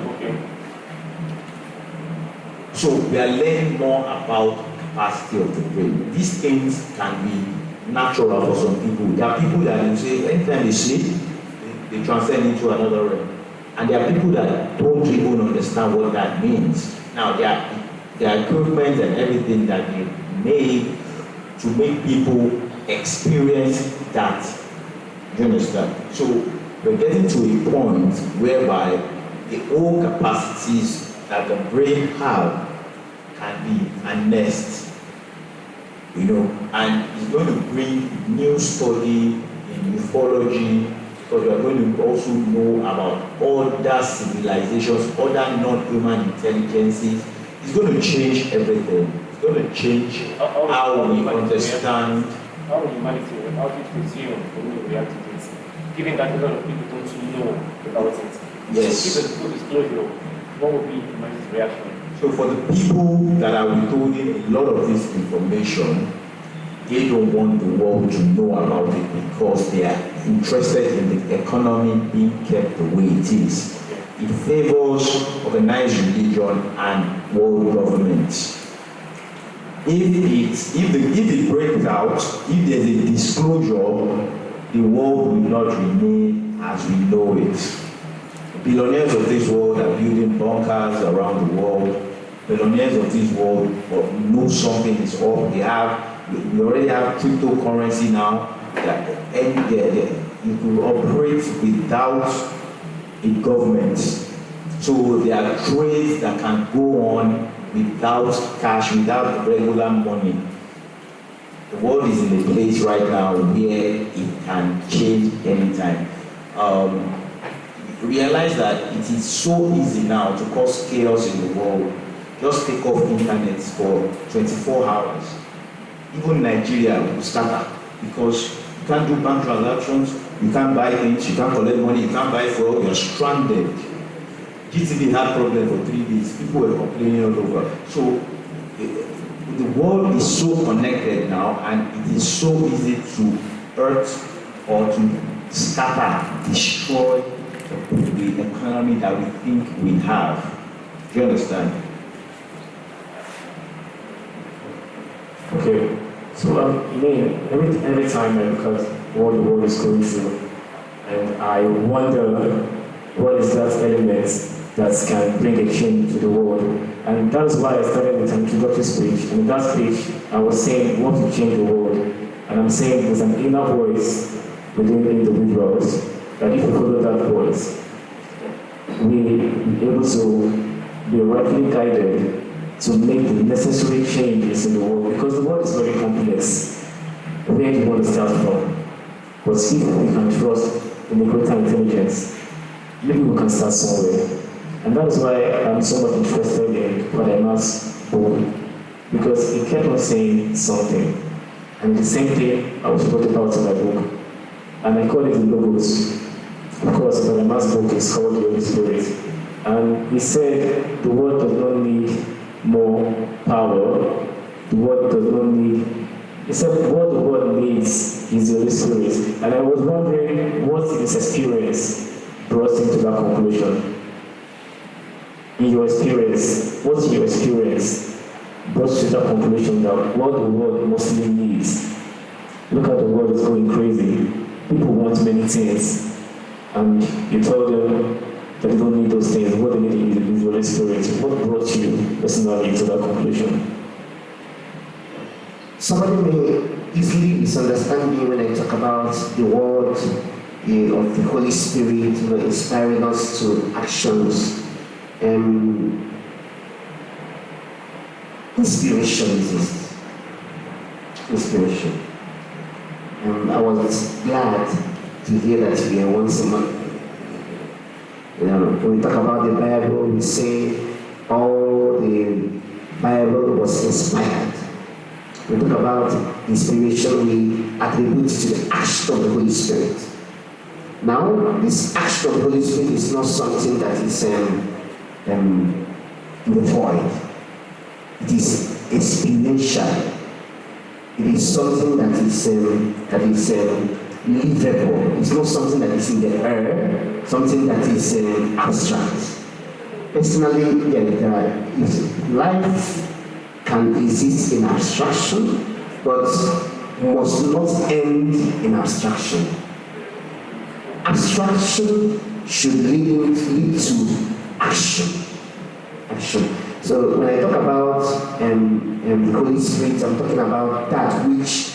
So we are learning more about the capacity of the brain. These things can be natural for some people. There are people that you say anytime they sleep, they transcend into another realm. And there are people that don't even understand what that means. Now, there are equipment and everything that they made to make people experience that. You understand? So, we're getting to a point whereby the whole capacities that the brain have can be harnessed you know, and it's going to bring new study in ufology, because we are going to also know about other civilizations, other non-human intelligences. It's going to change everything. It's going to change how we understand. How will humanity, how do you presume will react to this, given that a lot of people don't know about it? Yes. So given full disclosure, what would be humanity's reaction? So for the people that are withholding a lot of this information, they don't want the world to know about it because they are interested in the economy being kept the way it is. It favors organized religion and world governments. If it breaks out, if there's a disclosure, the world will not remain as we know it. Billionaires of this world are building bunkers around the world. Billionaires of this world know something is up. We already have cryptocurrency now. You can operate without a government. So there are trades that can go on without cash, without regular money. The world is in a place right now where it can change anytime. Realize that it is so easy now to cause chaos in the world. Just take off internet for 24 hours. Even Nigeria will start because you can't do bank transactions, you can't buy things, you can't collect money, you can't buy fuel, you're stranded. GTB had problem for 3 days. People were complaining all over. So the world is so connected now, and it is so easy to hurt or to scatter, destroy the economy that we think we have. Do you understand? Okay, so every time I look at what the world is going through, and I wonder what is that element that can bring a change to the world. And that's why I started with an introductory speech. And in that speech, I was saying what will change the world. And I'm saying there's an inner voice within individuals that if we follow that voice, we'll be able to be rightly guided to make the necessary changes in the world, because the world is very complex. Where do you want to start from? But if we can trust in the greater intelligence, maybe we can start somewhere. And that is why I'm so much interested in Padema's book, because he kept on saying something. And the same thing I was talking about in my book. And I call it the Logos. Of course, Padema's book is called the Holy Spirit. And he said the world does not need more power. The world does not need. He said what the world needs is the Holy Spirit. And I was wondering what his experience brought him to that conclusion. In your experience, what's your experience brought you to that conclusion that what the world mostly needs? Look at the world is going crazy. People want many things. And you tell them that they don't need those things. What they need is the Holy Spirit. What brought you personally to that conclusion? Somebody may easily misunderstand me when I talk about the word of the Holy Spirit, inspiring us to actions. Inspiration exists. Inspiration. I was glad to hear that we are once a month. When we talk about the Bible, we say all the Bible was inspired. We talk about inspiration, we attribute to the action of the Holy Spirit. Now, this action of the Holy Spirit is not something that is in the void. It is experiential. It is something that is livable. It's not something that is in the air, something that is abstract. Personally, life can exist in abstraction, but must not end in abstraction. Abstraction should lead to action. So when I talk about the Holy Spirit, I'm talking about that which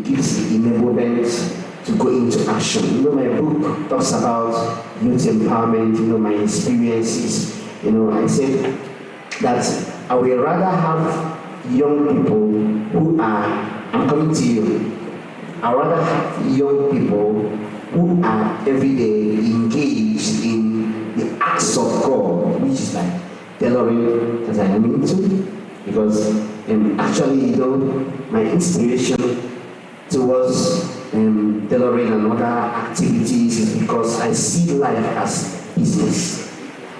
gives the enablement to go into action. My book talks about youth empowerment, my experiences. I said that I will rather have young people who are, I'm coming to you, I rather have young people who are every day engaged in the acts of God, which is like tailoring that I am into, because actually, you know, my inspiration towards tailoring and other activities is because I see life as business.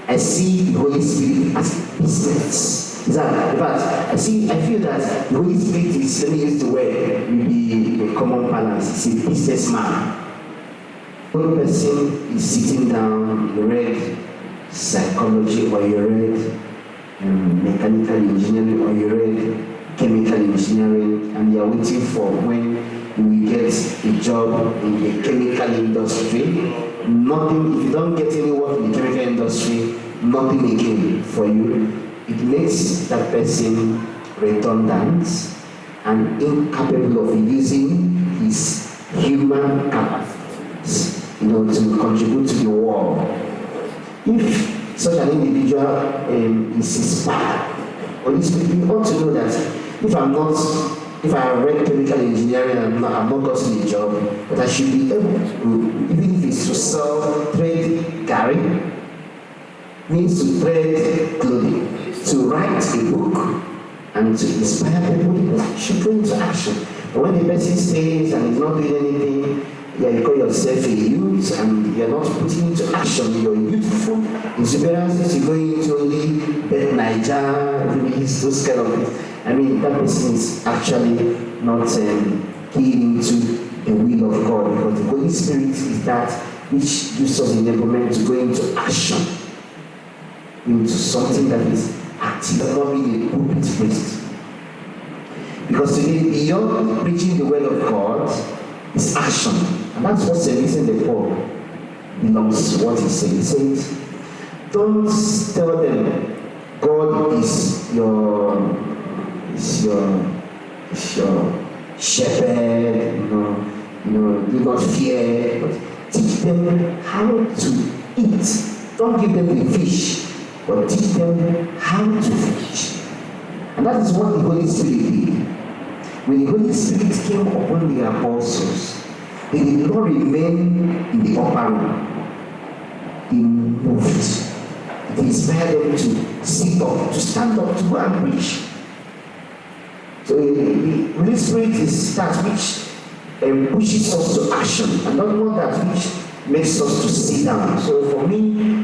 I see the Holy Spirit as business. In fact, I feel that the Holy Spirit is, let me use the word, maybe a common balance, it's a businessman. One person is sitting down, you read psychology, or you read mechanical engineering, or you read chemical engineering, and you are waiting for when you will get a job in the chemical industry. Nothing, if you don't get any work in the chemical industry, nothing again for you. It makes that person redundant and incapable of using his human capacities, you know, to contribute to the world. If such an individual is inspired, or you ought to know that if I read chemical engineering and I'm not gotten a job, but I should be able to, even if it's to sell, trade Gary, means to trade clothing, to write a book, and to inspire people, because should go into action. But when the person stays and is not doing anything, you call yourself a youth and you're not putting into action your youthful exuberances, you're going into only Bet Niger, those kind of things. I mean, that person is actually not keying into the will of God, because the Holy Spirit is that which gives us enablement to go into action, into something that is active, not being a pulpit priest. Because today, beyond preaching the word of God, is action. And that's what servicing the poor belongs to what he says. He says, don't tell them God is your shepherd, you know, do not fear, but teach them how to eat. Don't give them the fish, but teach them how to fish. And that is what the Holy Spirit did. When the Holy Spirit came upon the apostles, they did not remain in the upper room. They moved. It inspired them to sit up, to stand up, to go and preach. So the Holy Spirit is that which pushes us to action, and not that which makes us to sit down. So for me,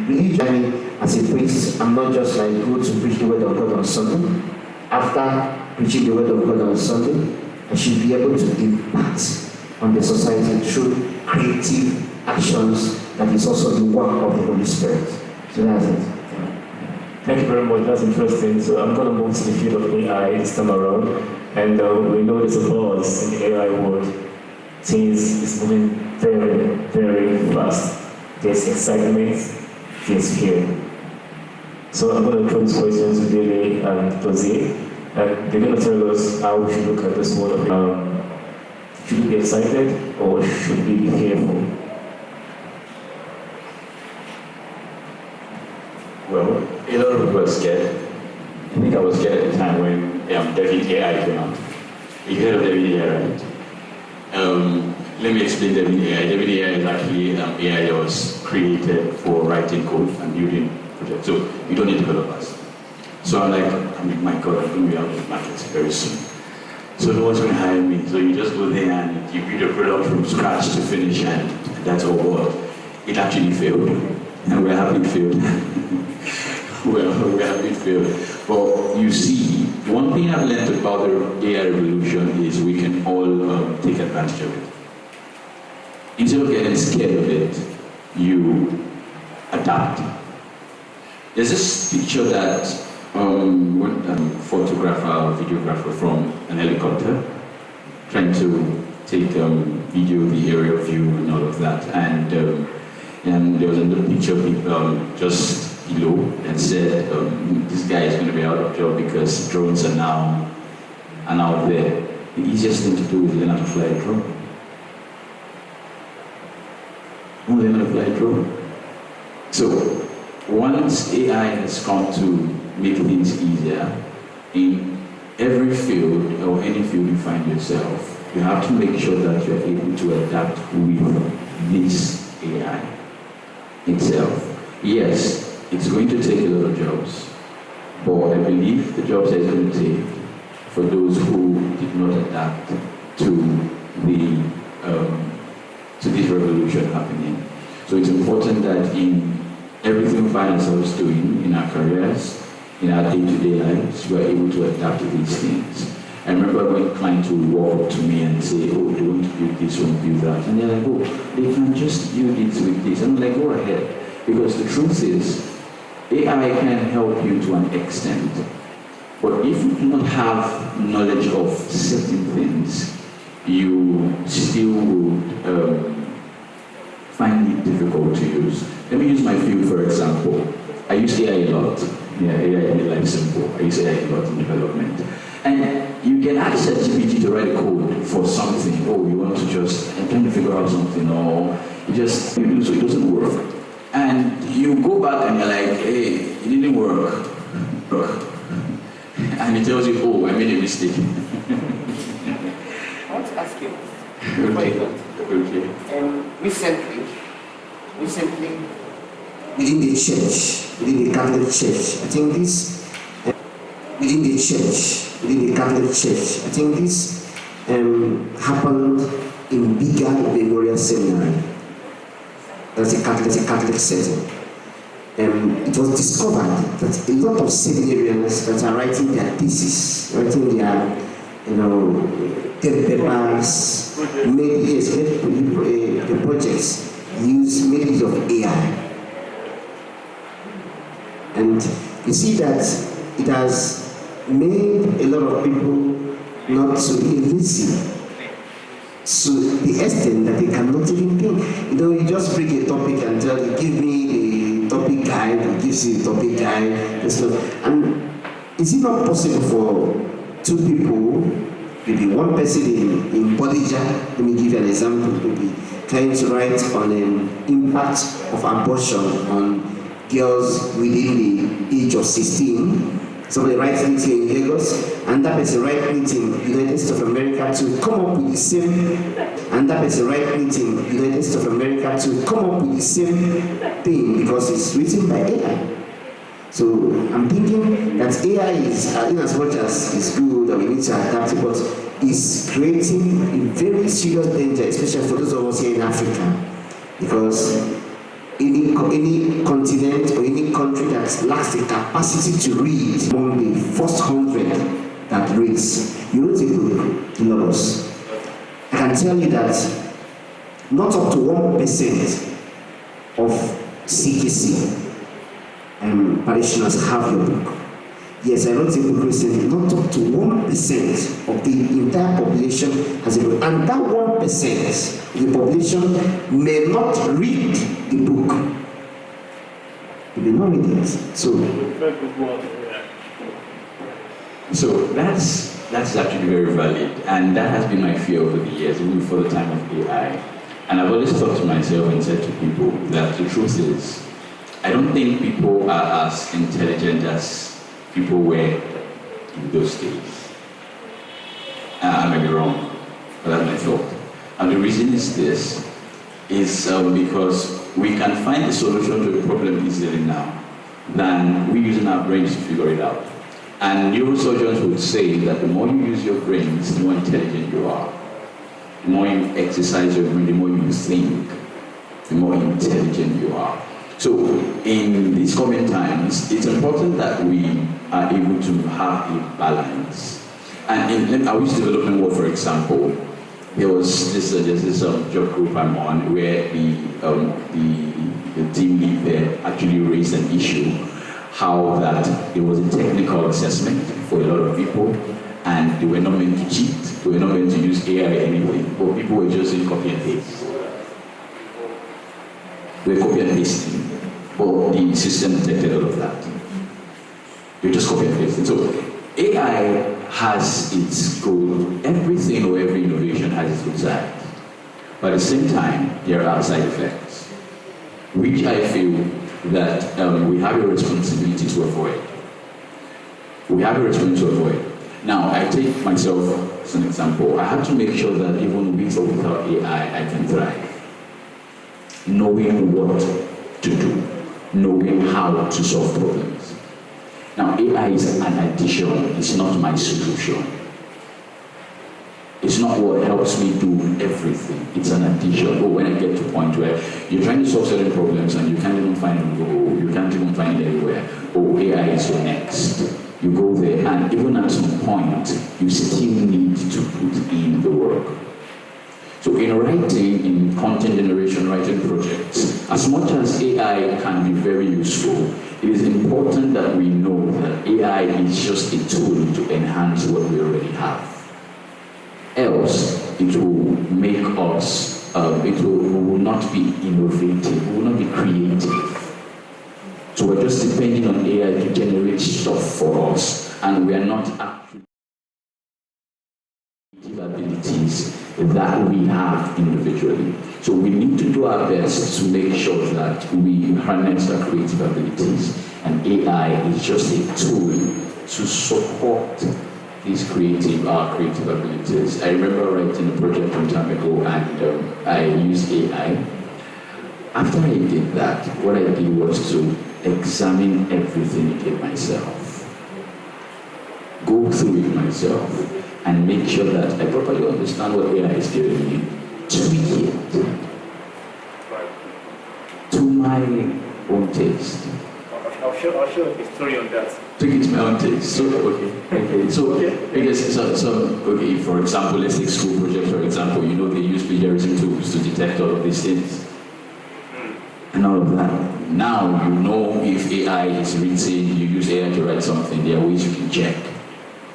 religion, as a priest, I'm not just like go to preach the word of God on Sunday. After preaching the word of God on Sunday, I should be able to impact on the society through creative actions that is also the work of the Holy Spirit. So that's it. Thank you very much, that's interesting. So I'm going to move to the field of AI this time around. And we know there's a buzz in the AI world. Things is moving very, very fast. There's excitement, there's fear. So I'm going to throw these questions to Dele and Tozie, and they're going to tell us how we should look at this world. Should we be excited or should we be fearful? Well, a lot of people are scared. I think I was scared at the time when David AI came out. You heard of David AI, right? Let me explain David AI. David AI is actually AI that was created for writing code and building projects. So you don't need developers. So I'm like, my God, I'm going to be out of the market very soon. So no one's going to hire me. So you just go there and you build a product from scratch to finish, and that's all work. It actually failed, and we're happy it failed. we're happy it failed. But you see, one thing I've learned about the AI revolution is we can all take advantage of it. Instead of getting scared of it, you adapt. There's this picture that one photographer or videographer from an helicopter trying to take video of the aerial view and all of that, and there was another picture just below that said this guy is going to be out of job because drones are now there. The easiest thing to do is learn how to fly a drone. Learn how to fly a drone. So once AI has come to make things easier, in every field or any field you find yourself, you have to make sure that you're able to adapt with this AI itself. Yes, it's going to take a lot of jobs, but I believe the jobs that it's going to take for those who did not adapt to this revolution happening. So it's important that in everything we find ourselves doing in our careers, in our day-to-day lives, we're able to adapt to these things. I remember when clients would walk up to me and say, oh, they want to do this, want to do that. And they're like, oh, they can just do this with this. I'm like, go ahead. Because the truth is, AI can help you to an extent. But if you do not have knowledge of certain things, you still would find it difficult to use. Let me use my field for example. I use AI a lot. Yeah, AI made life simple. I use AI a lot in development. And you can ask ChatGPT to write a code for something. Oh, you want to just, I'm trying to figure out something, or you just, so it doesn't work. And you go back and you're like, hey, it didn't work. And it tells you, oh, I made a mistake. I want to ask you. Okay. Recently, within the church, within the Catholic Church, I think this, within the church, within the Catholic Church, I think this happened in bigger memorial seminary. That's a Catholic setting. It was discovered that a lot of seminarians that are writing their thesis, writing their, papers, the projects use methods of AI. And you see that it has made a lot of people not to be lazy. So the extent that they cannot even think. You just bring a topic and tell you, give me the topic guide, it gives you the topic guide. And is it not possible for two people, maybe one person in Bodija, let me give you an example, maybe trying to write on an impact of abortion on girls within the age of 16. Somebody writes it here in Lagos, and that person writes it in United States of America to come up with the same, and that person writes it in United States of America to come up with the same thing because it's written by AI. So I'm thinking that AI is, in as much as it's good and we need to adapt it, but is creating a very serious danger, especially for those of us here in Africa, because any continent or any country that lacks the capacity to read among the first 100 that reads, you wrote a book, Logos. I can tell you that not up to 1% of CKC parishioners have your book. Yes, I wrote a book recently, not up to 1% of the entire population has a book. And that 1% of the population may not read the book. They may not read it. So that's actually very valid. And that has been my fear over the years, even before the time of AI. And I've always thought to myself and said to people that the truth is, I don't think people are as intelligent as people were in those days. I may be wrong, but that's my thought. And the reason is this, is because we can find a solution to a problem easily now than we using our brains to figure it out. And neurosurgeons would say that the more you use your brains, the more intelligent you are. The more you exercise your brain, the more you think, the more intelligent you are. So in these coming times, it's important that we are able to have a balance. And I use development work, for example. There's this job group I'm on where the team lead there actually raised an issue, how that there was a technical assessment for a lot of people, and they were not meant to cheat, they were not meant to use AI or anything, but people were just doing copy and paste. They were copy and pasting, but the system detected all of that. They just copy and paste. So AI has its goal, everything or every innovation has its good side. But at the same time, there are side effects, which I feel that we have a responsibility to avoid. We have a responsibility to avoid. Now, I take myself as an example. I have to make sure that even with or without AI, I can thrive. Knowing what to do, knowing how to solve problems. Now, AI is an addition, it's not my solution. It's not what helps me do everything. It's an addition. But when I get to a point where you're trying to solve certain problems and you can't even find it, you can't even find it anywhere, AI is your next. You go there, and even at some point, you still need to put in the work. So in writing, in content generation, writing projects, as much as AI can be very useful, it is important that we know that AI is just a tool to enhance what we already have. Else, it will make us, we will not be innovative, we will not be creative. So we're just depending on AI to generate stuff for us, and we are not actually abilities that we have individually. So we need to do our best to make sure that we harness our creative abilities, and AI is just a tool to support these creative abilities. I remember writing a project some time ago, and I used AI. After I did that, what I did was to examine everything again myself, go through it myself, and make sure that I properly understand what AI is giving me, tweak it to my own taste. I'll show a story on that. Tweak it to my own taste. So okay, for example, let's take school projects, for example. You know, they use plagiarism tools to detect all of these things and all of that. Now you know if AI is written, you use AI to write something, there are ways you can check.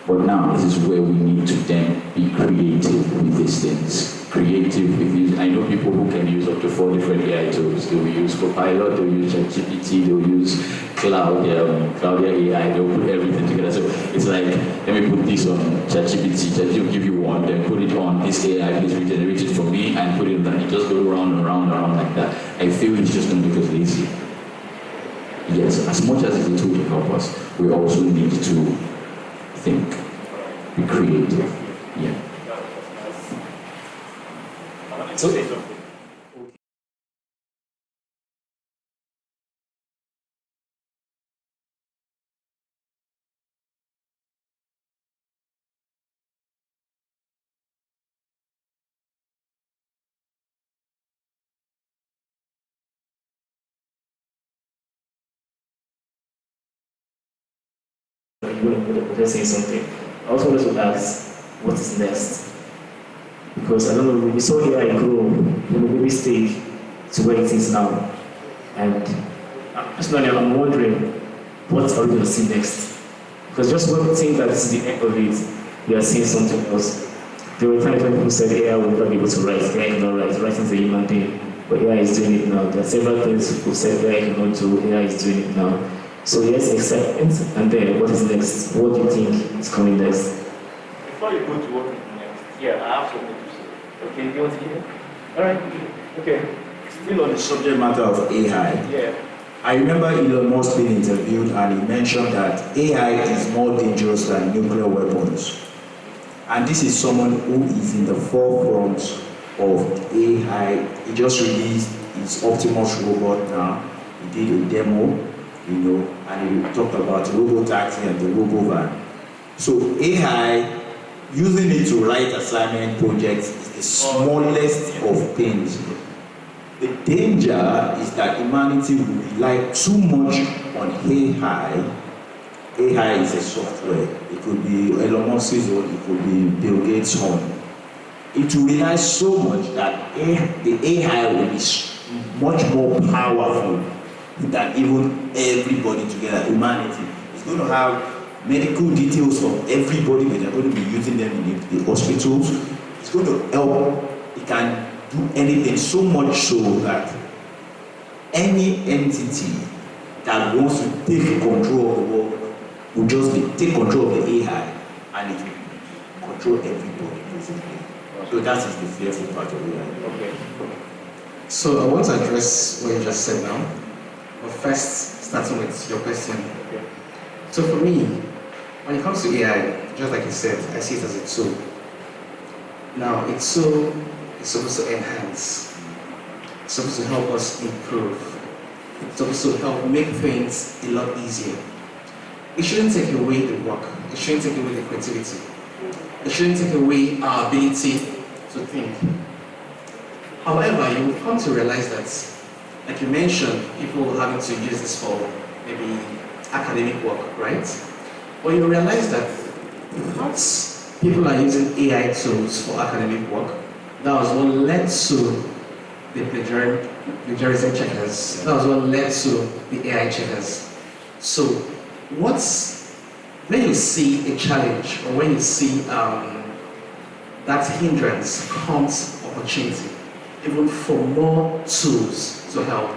But now this is where we need to then be creative with these things. Creative with these. I know people who can use up to 4 different AI tools. They will use Copilot, they will use ChatGPT, they will use Claudia AI, they will put everything together. So it's like, let me put this on ChatGPT, ChatGPT will give you one, then put it on this AI, please regenerate it for me, and put it on that. It just goes round and round and round like that. I feel it's just not because lazy. Yes, as much as it's a tool to help us, we also need to think, be creative. Yeah. So, Let's say something. I also wanted to ask, what is next? Because I don't know, we saw AI grow from the baby stage to where it is now. And personally, I'm wondering, what are we going to see next? Because just when we think that this is the end of it, we are seeing something else. There were times when people said AI will not be able to write, AI cannot write, writing is a human thing, but AI is doing it now. There are several things people said AI cannot do, AI is doing it now. So yes, excitement, and then what is next? What do you think is coming next? before you go to what is next, yeah, I have something to say. Okay, you want to hear? All right. Okay. Still on the subject matter of AI. Yeah. I remember Elon Musk being interviewed, and he mentioned that AI is more dangerous than nuclear weapons. And this is someone who is in the forefront of AI. He just released his Optimus robot now. He did a demo, and he talked about robo-taxi and the robo-van. So AI, using it to write assignment projects, is the smallest of things. The danger is that humanity will rely too much on AI. AI is a software. It could be Elon Musk's own, it could be Bill Gates' own. It will rely so much that the AI will be much more powerful than even everybody together. Humanity is going to have medical details of everybody, but they're going to be using them in the hospitals. It's going to help. It can do anything, so much so that any entity that wants to take control of the world will just take control of the AI, and it will control everybody basically. So that is the fearful part of AI. Okay. So I want to address what you just said now. But first, starting with your question. Okay. So for me, when it comes to AI, just like you said, I see it as a tool. Now, a tool is supposed to enhance. It's supposed to help us improve. It's supposed to help make things a lot easier. It shouldn't take away the work. It shouldn't take away the creativity. It shouldn't take away our ability to think. However, you will come to realize that, like you mentioned, people having to use this for maybe academic work, right? But you realize that once people are using AI tools for academic work, that was what led to the plagiarism checkers. That was what led to the AI checkers. So, when you see a challenge, or when you see that hindrance, comes opportunity, even for more tools to help.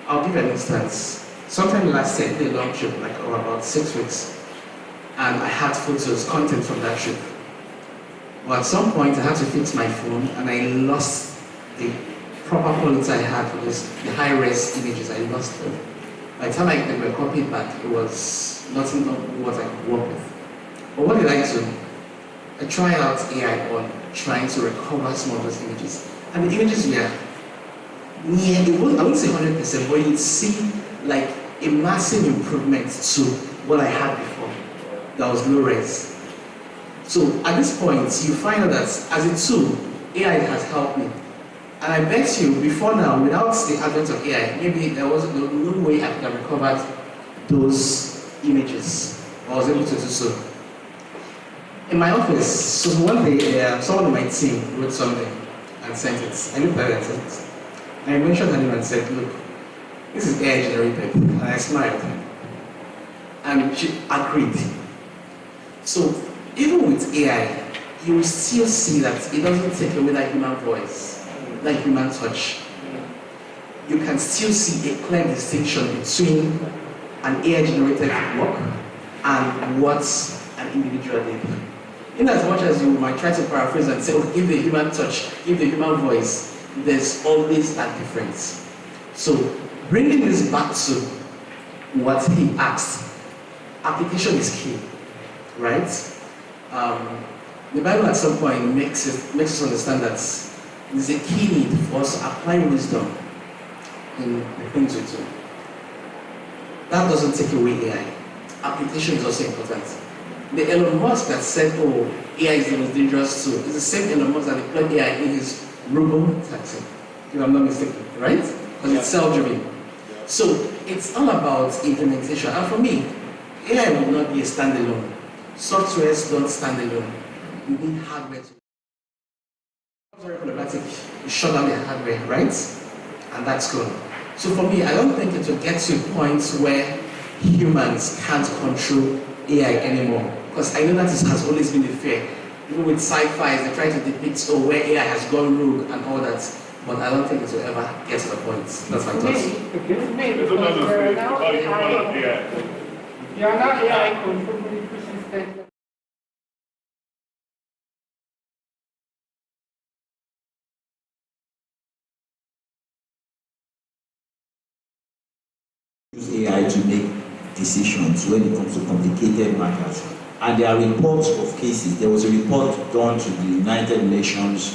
I'll give an instance. Sometime last year, I did a long trip, like about 6 weeks, and I had photos, content from that trip. But at some point, I had to fix my phone, and I lost the proper quality I had for the high-res images. I lost them. By the time they were copied back, it was nothing of what I could work with. But what did I do? I tried out AI on trying to recover some of those images. And the images were near, I wouldn't say 100%, but you'd see like a massive improvement to what I had before. That was low res. So at this point, you find out that as a tool, AI has helped me. And I bet you, before now, without the advent of AI, maybe there was no way I could have recovered those images. I was able to do so. In my office, so one day, someone on my team wrote something and sent it. I looked at it and sent it. And I mentioned her name and said, look, this is AI generated. And I smiled. And she agreed. So even with AI, you will still see that it doesn't take away that human voice, that human touch. You can still see a clear distinction between an AI-generated work and what an individual did. In as much as you might try to paraphrase and say, oh, give the human touch, give the human voice, there's always that difference. So bringing this back to what he asked, application is key, right? The Bible at some point makes us understand that there's a key need for us to apply wisdom in the things we do. That doesn't take away AI. Application is also important. The Elon Musk that said, oh, AI is the most dangerous tool, is the same Elon Musk that deployed AI in his robo-taxi, if I'm not mistaken, right? Because it's self-driven. So it's all about implementation. And for me, AI will not be a standalone. Softwares don't stand alone. You need hardware to. Very problematic. You shut down the hardware, right? And that's gone. So for me, I don't think it will get to a point where humans can't control AI anymore. Because I know that has always been the fear. Even with sci-fi, they try to depict where AI has gone rogue and all that. But I don't think it will ever get to the point. That's my thoughts. You are not AI controlling system. Use AI to make decisions when it comes to complicated matters. And there are reports of cases. There was a report done to the United Nations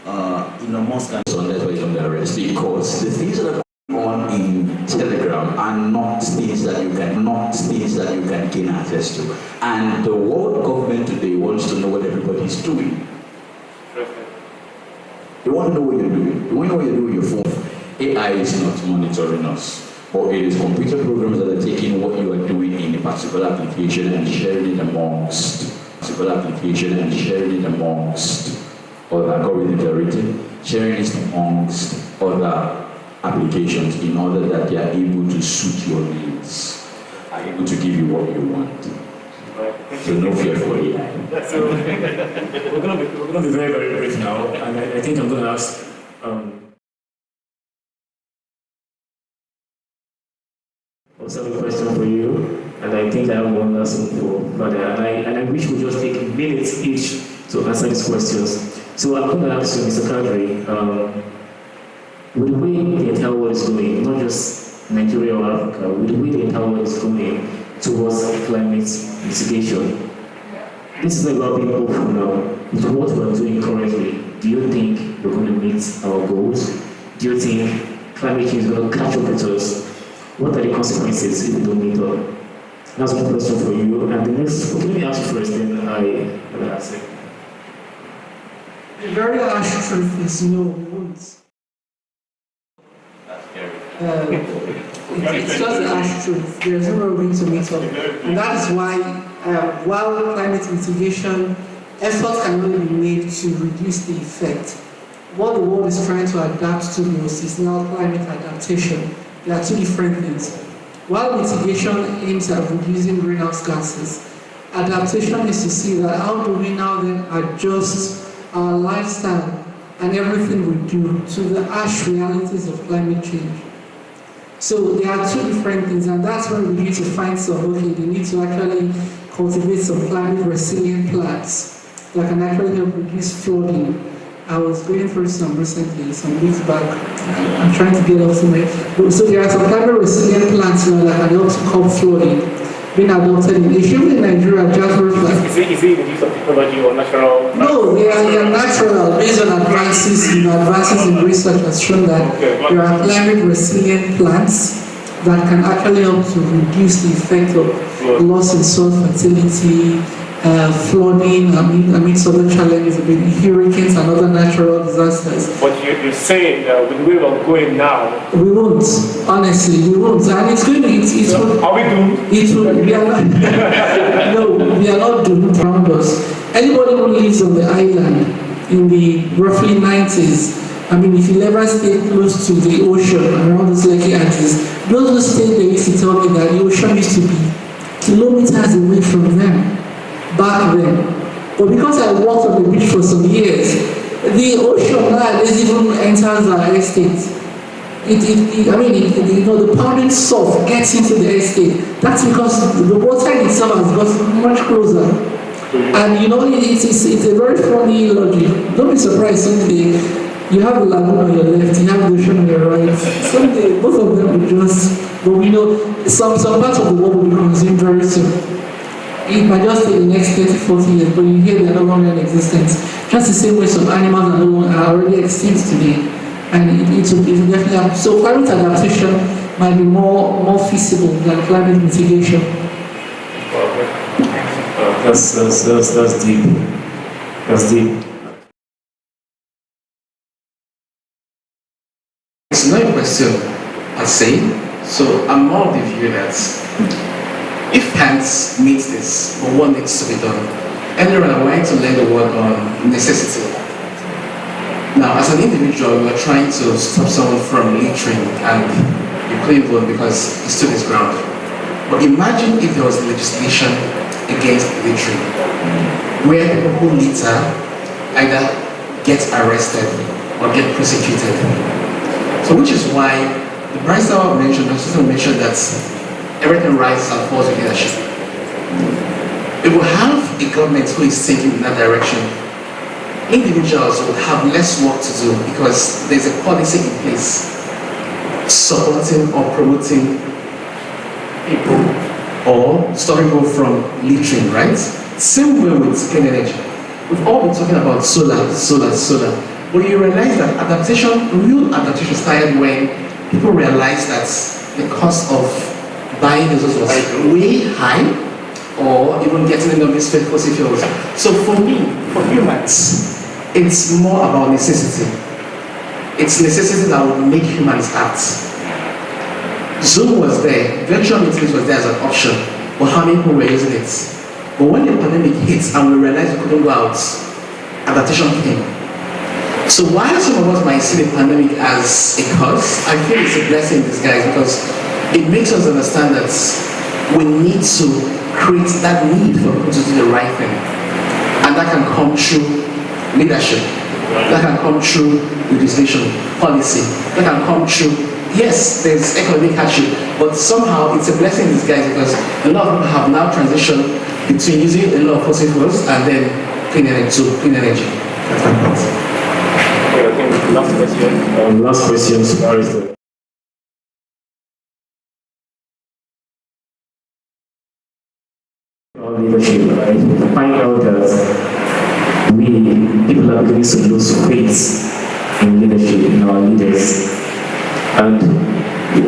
in a Musk and so that's why he's under arrest. Because the things that are going on in Telegram are not things that you can gain access to. And the world government today wants to know what everybody's doing. They want to know what you're doing. They want to know what you're doing with your phone. AI is not monitoring us. Or it is computer programs that are taking what you are doing in a particular application and sharing it amongst other algorithms are written, sharing it amongst other applications in order that they are able to suit your needs, are able to give you what you want. So no fear for AI. So we're going to be very, very brief now, and I think I'm going to ask. Also a question for you, and I think I have one last one for Father, and I wish we just take minutes each to answer these questions. So I'm going to ask you, Mr. Kadri, with the way the entire world is going, not just Nigeria or Africa, with the way the entire world is going towards climate mitigation, This is about being hopeful now. With what we're doing currently, do you think we're going to meet our goals? Do you think climate change is going to catch up with us? What are the consequences if we don't meet up? That's one question for you. And the next, let me ask you first, then I ask it. The very harsh truth is no, we won't. It's just the harsh truth. There's no way to meet up. And that is why, while climate mitigation efforts can only be made to reduce the effect, what the world is trying to adapt to most is now climate adaptation. There are two different things. While mitigation aims at reducing greenhouse gases, adaptation is to see that how do we now then adjust our lifestyle and everything we do to the harsh realities of climate change. So there are two different things, and that's where we need to find some, okay, they need to actually cultivate some climate resilient plants that can actually help reduce flooding. I was going through some recently, some weeks back. I'm trying to get also my. So there are some climate resilient plants now that can help to curb flooding, being adopted in Asia, in Nigeria, just Is it the use of technology or natural? No, they are natural, based on advances in research has shown that there are climate resilient plants that can actually help to reduce the effect of loss in soil fertility, flooding, some other challenges, hurricanes and other natural disasters. But you're saying that with the way we're going now, we won't, honestly, we won't. And it's going to, are we doomed? We are not, no, we are not doomed around us. Anybody who lives on the island in the roughly 90s, if you ever stay close to the ocean around those Lekki Antilles, those who stayed there used to tell me that the ocean used to be kilometers away from them back then. But because I walked on the beach for some years, the ocean now even enters our estate. The pounding surf gets into the estate. That's because the water itself has got much closer. And it's a very funny logic. Don't be surprised someday you have the lagoon on your left, you have the ocean on your right. Someday both of them will but we know some parts of the world will be consumed very soon. It might just take the next 30, 40 years, but you hear they're no longer in existence. Just the same way some animals are already extinct today. And it will definitely happen. So climate adaptation might be more feasible than climate mitigation. That's deep. That's deep. It's not a question per se, so I'm more of the view that if plants meet this, but what needs to be done? Earlier on, I wanted to learn the word on necessity. Now, as an individual, we are trying to stop someone from littering and you claim vote because he stood his ground. But imagine if there was legislation against littering, where people who litter either get arrested or get prosecuted. So which is why the Bryce mentioned that everything rises and falls with leadership. If we have a government who is thinking in that direction, individuals will have less work to do because there's a policy in place supporting or promoting people or stopping people from littering, right? Same way with clean energy. We've all been talking about solar. But you realize that real adaptation started when people realized that the cost of buying those was way high, or even getting into these fossil fuels. So for me, for humans, it's more about necessity. It's necessity that will make humans act. Zoom was there, virtual meetings was there as an option, but how many people were using it? But when the pandemic hit and we realized we couldn't go out, adaptation came. So while some of us might see the pandemic as a curse, I feel it's a blessing in disguise because it makes us understand that we need to create that need for people to do the right thing. And that can come through leadership. That can come through legislation, policy. That can come through, yes, there's economic hardship, but somehow it's a blessing in disguise because a lot of people have now transitioned between using a lot of fossil fuels and then clean energy. I think last question. Last question, Barrister. about leadership, I find out that people are beginning to lose faith in leadership, in our leaders. And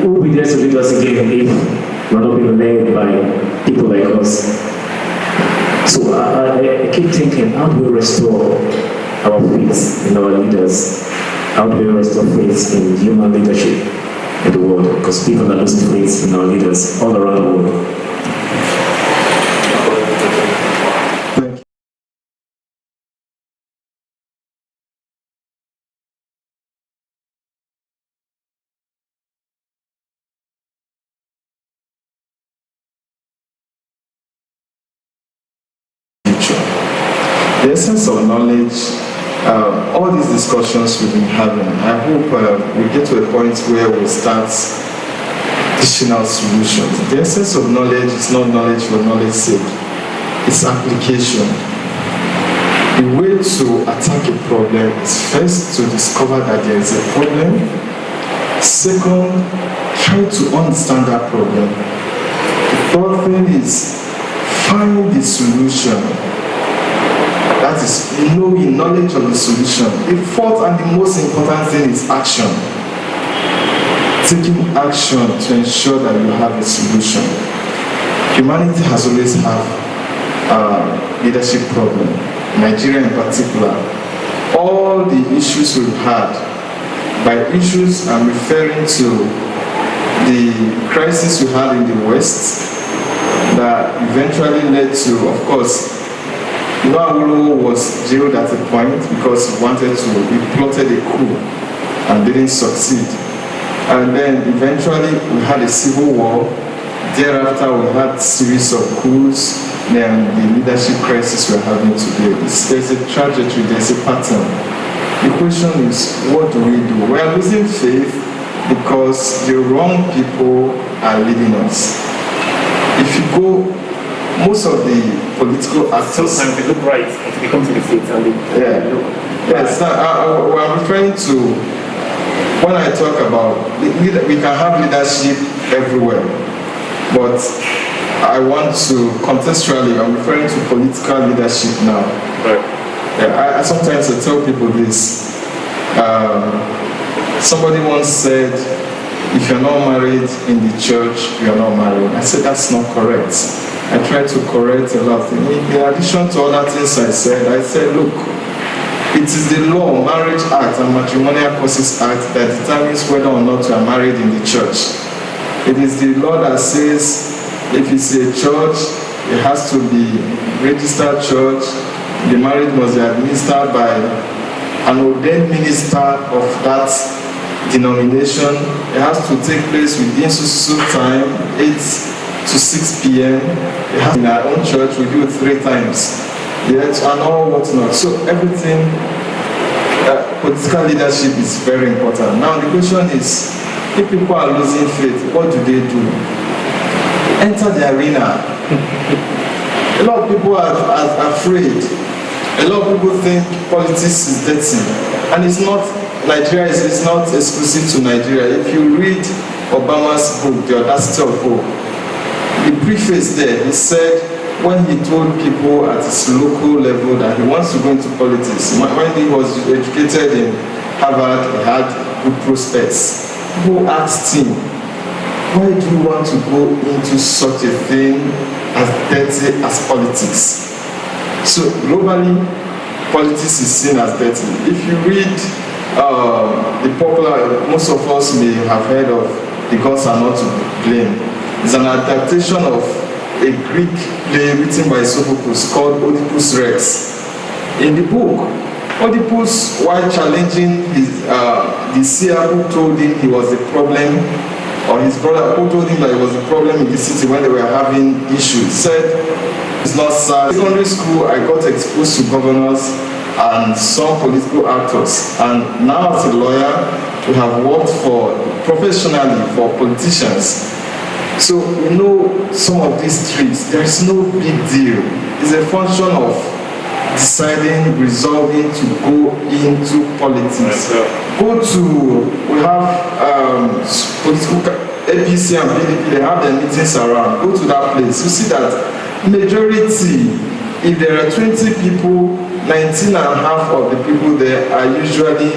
who will be there to lead us again if we're not being led by people like us? So I keep thinking, how do we restore our faith in our leaders? How do we restore faith in human leadership in the world? Because people are losing faith in our leaders all around the world. The essence of knowledge, all these discussions we've been having, I hope we get to a point where we start dishing out solutions. The essence of knowledge is not knowledge for knowledge's sake, it's application. The way to attack a problem is first to discover that there is a problem. Second, try to understand that problem. The third thing is find the solution. That is knowing, knowledge of the solution. The fourth and the most important thing is action. Taking action to ensure that you have a solution. Humanity has always had a leadership problem. Nigeria in particular. All the issues we've had, by issues I'm referring to the crisis we had in the West that eventually led to, of course, Logosphere was jailed at a point because he plotted a coup and didn't succeed. And then eventually we had a civil war. Thereafter we had a series of coups. Then the leadership crisis we're having today. There's a trajectory, there's a pattern. The question is, what do we do? We are losing faith because the wrong people are leading us. If you go, most of the political actors... Sometimes they look right, if they come to the faith and they look yes, I'm referring to, when I talk about, we can have leadership everywhere, but I want to, contextually, I'm referring to political leadership now. Right. I sometimes tell people this. Somebody once said, if you're not married in the church, you're not married. I said, that's not correct. I tried to correct a lot of things. In addition to other things I said, look, it is the law, Marriage Act and Matrimonial Causes Act that determines whether or not you are married in the church. It is the law that says if it's a church, it has to be registered church. The marriage must be administered by an ordained minister of that denomination. It has to take place within so time, 8 to 6 p.m. It has in our own church, we do it 3 times. Yet, and all whatnot. So everything, political leadership is very important. Now the question is, if people are losing faith, what do they do? Enter the arena. A lot of people are afraid. A lot of people think politics is dirty. And it's not, Nigeria is not exclusive to Nigeria. If you read Obama's book, The Audacity of Hope, the preface there, he said, when he told people at his local level that he wants to go into politics, when he was educated in Harvard, he had good prospects. People asked him, why do you want to go into such a thing as dirty as politics? So globally, politics is seen as dirty. If you read the popular, most of us may have heard of The Gods Are Not to Blame. It's an adaptation of a Greek play written by Sophocles called Oedipus Rex. In the book, Oedipus, while challenging the seer who told him he was the problem, or his brother who told him that he was the problem in the city when they were having issues, said, it's not sad. In secondary school, I got exposed to governors and some political actors. And now as a lawyer, we have worked professionally for politicians. So we know some of these tricks. There is no big deal. It's a function of deciding, resolving to go into politics. We have political APC and PDP, they have their meetings around. Go to that place. You see that majority, if there are 20 people, 19 and a half of the people there are usually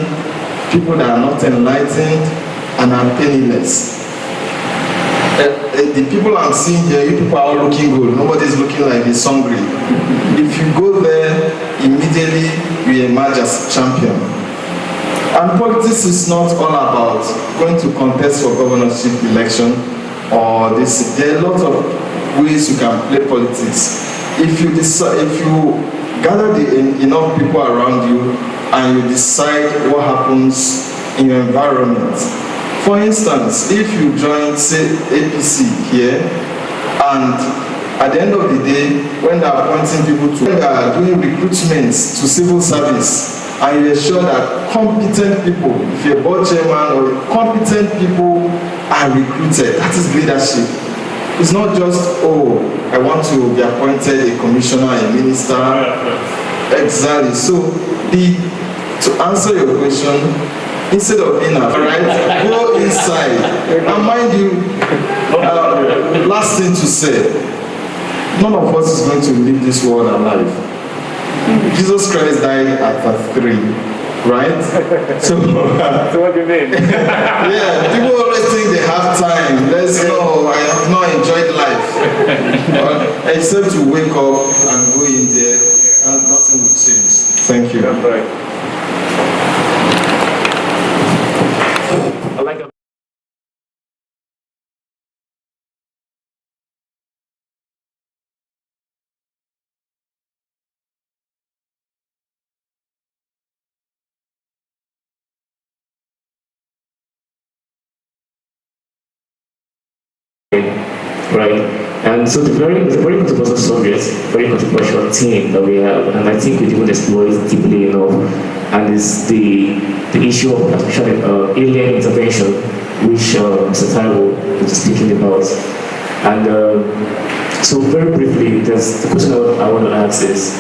people that are not enlightened and are penniless. The people I'm seeing here, you people are all looking good. Nobody's looking like he's hungry. If you go there, immediately you emerge as champion. And politics is not all about going to contest for governorship election or this. There are a lot of ways you can play politics. If you gather enough people around you and you decide what happens in your environment. For instance, if you join, say, APC here, and at the end of the day, when they are appointing people when they are doing recruitments to civil service, and you ensure that competent people, if you're a board chairman or competent people are recruited, that is leadership. It's not just, oh, I want to be appointed a commissioner, a minister. Exactly. So, to answer your question, instead of being right, go inside. And mind you, last thing to say, none of us is going to leave this world alive. Jesus Christ died at 3, right? So what do you mean? Yeah, people always think they have time. Let's go. I have not enjoyed life. Except to wake up and go in there, and nothing will change. Thank you. That's right. I like that. Right, and so it's a very controversial subject, very controversial theme that we have, and I think we didn't explore it deeply enough. And it's the issue of artificial alien intervention, which Mr. Taiwo was speaking about. And so very briefly, there's the question I want to ask is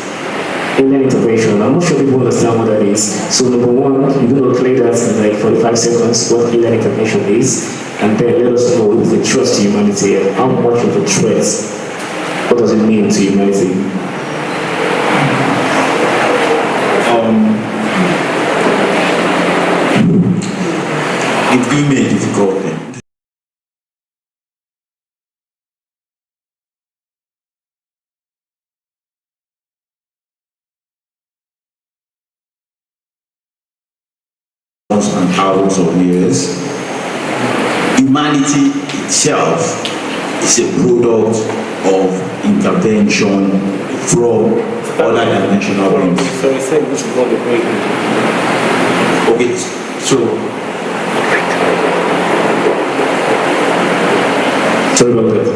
alien intervention. I'm not sure people understand what that is. So number one, you're going to play that in like 45 seconds what alien intervention is. And then let us know if the threat to humanity and how much of a threat, what does it mean to humanity? It will be a difficult thing. And thousands of years. Humanity itself is a product of intervention from other dimensional beings. So we said this is not the break. Okay, so sorry about that.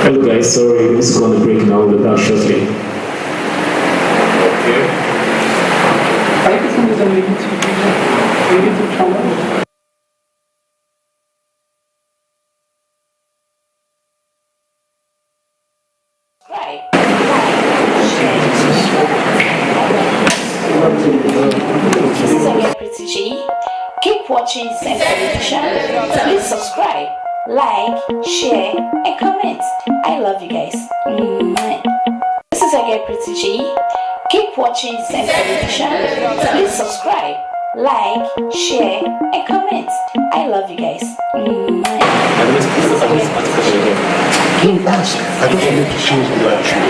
Hello guys, sorry, this is on the break now, we'll be back shortly. Okay. I think somebody's on the YouTube channel. This is again Pretty G. Keep watching Same Television. Please subscribe, like, share, and comment. I love you guys. This is again Pretty G. Keep watching Same Television. Please subscribe, like, share, and comment. I love you guys. I don't need to change the action.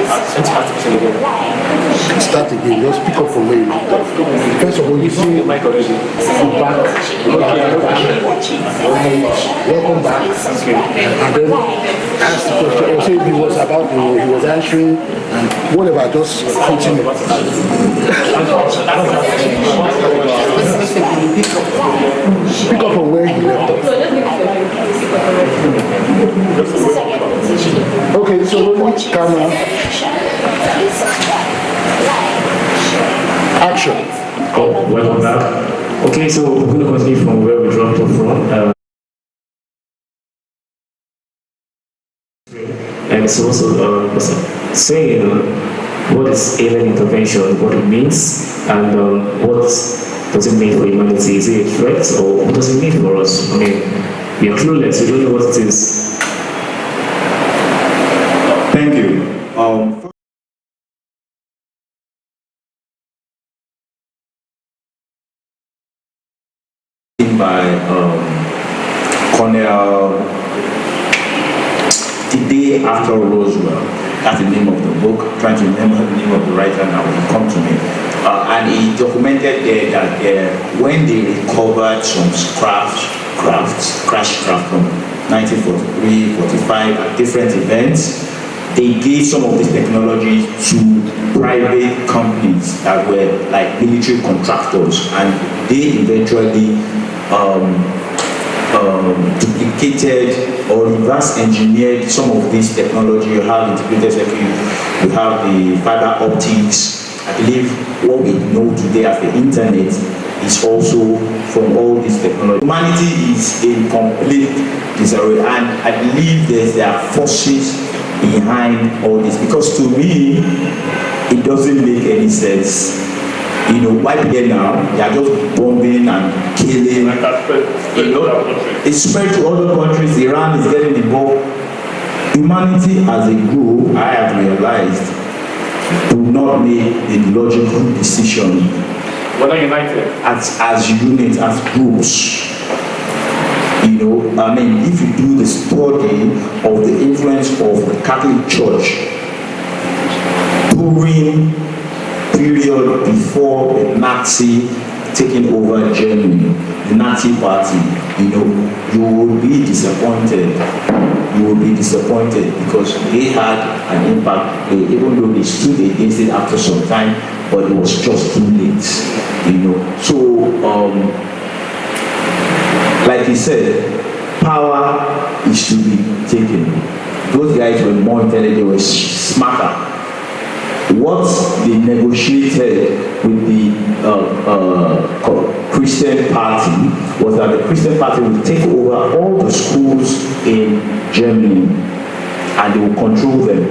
Start again. Just pick up from where you left off. First of all, you see back. Welcome back. And then ask the question. Or say he was about he was answering and whatever. Just continue. Pick up from where he left off. Okay, so rolling camera. Action. Oh, welcome back. Okay, so we're going to continue from where we dropped off from. And it's also saying what is alien intervention, what it means, and what does it mean for humanity? Is it a threat, or what does it mean for us? I mean, we are clueless, we don't know what it is. Thank you. By Cornell, The Day After Roswell. That's the name of the book. I'm trying to remember the name of the writer now. Will come to me. And he documented there that when they recovered some crash craft from 1943, 45 at different events, they gave some of this technology to private companies that were like military contractors, and they eventually duplicated or reverse engineered some of this technology. You have integrated circuit, you have the fiber optics. I believe what we know today as the internet is also from all this technology. Humanity is in complete disarray, and I believe there are forces behind all this, because to me it doesn't make any sense. You know, why begin now? They are just bombing and killing. You know, it's spread to other countries. Iran is getting involved. Humanity as a group, I have realized, do not make the logical decision. We're not united. As units, as groups. You know, I mean, if you do the study of the influence of the Catholic Church during period before the Nazi taking over Germany, the Nazi party, you know, you will be disappointed. You will be disappointed because they had an impact, even though they stood against it after some time, but it was just too late, you know. So, like he said, power is to be taken. Those guys were more intelligent, they were smarter. What they negotiated with the Christian party was that the Christian party would take over all the schools in Germany and they will control them.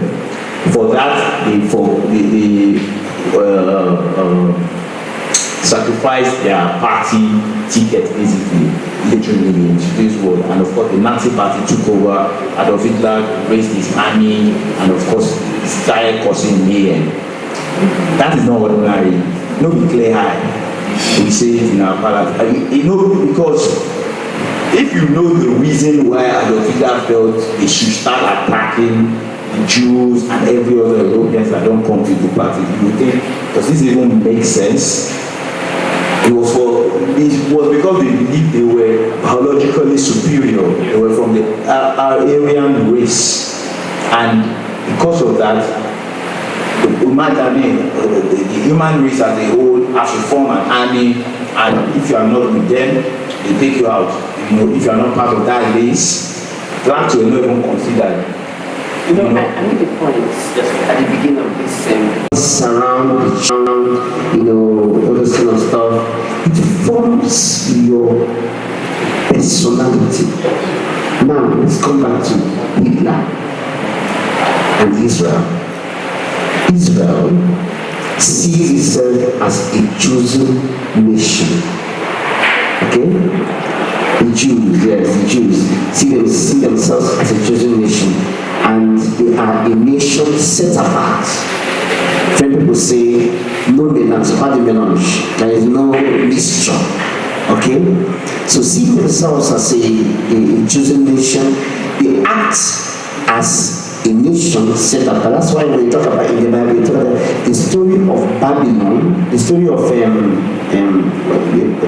For that, they sacrificed their party ticket, basically, literally in today's world. And of course, the Nazi party took over. Adolf Hitler raised his army, and of course, started causing mayhem. That is not ordinary. No be clear high. We say it in our palace. You know, because if you know the reason why Adolf Hitler felt they should start attacking the Jews and every other Europeans that don't come to the party, you would think, does this even make sense? It was because they believed they were biologically superior. They were from the Aryan race, and because of that, the human race as a whole has to form an army, and if you are not with them, they take you out. You know, if you are not part of that race, blacks were not even considered. I made the point just at the beginning of this surround, you know, all this kind of stuff. It forms your personality. Now let's come back to Hitler and Israel. Israel sees itself as a chosen nation. Okay? The Jews, yes, the Jews see themselves as a chosen nation, and they are a nation set apart. When people say no melange, pas de melange, there is no mixture. Okay? So see themselves as a chosen nation, they act as a nation set up. That's why when we talk about in the Bible, we talk about the story of Babylon, the story of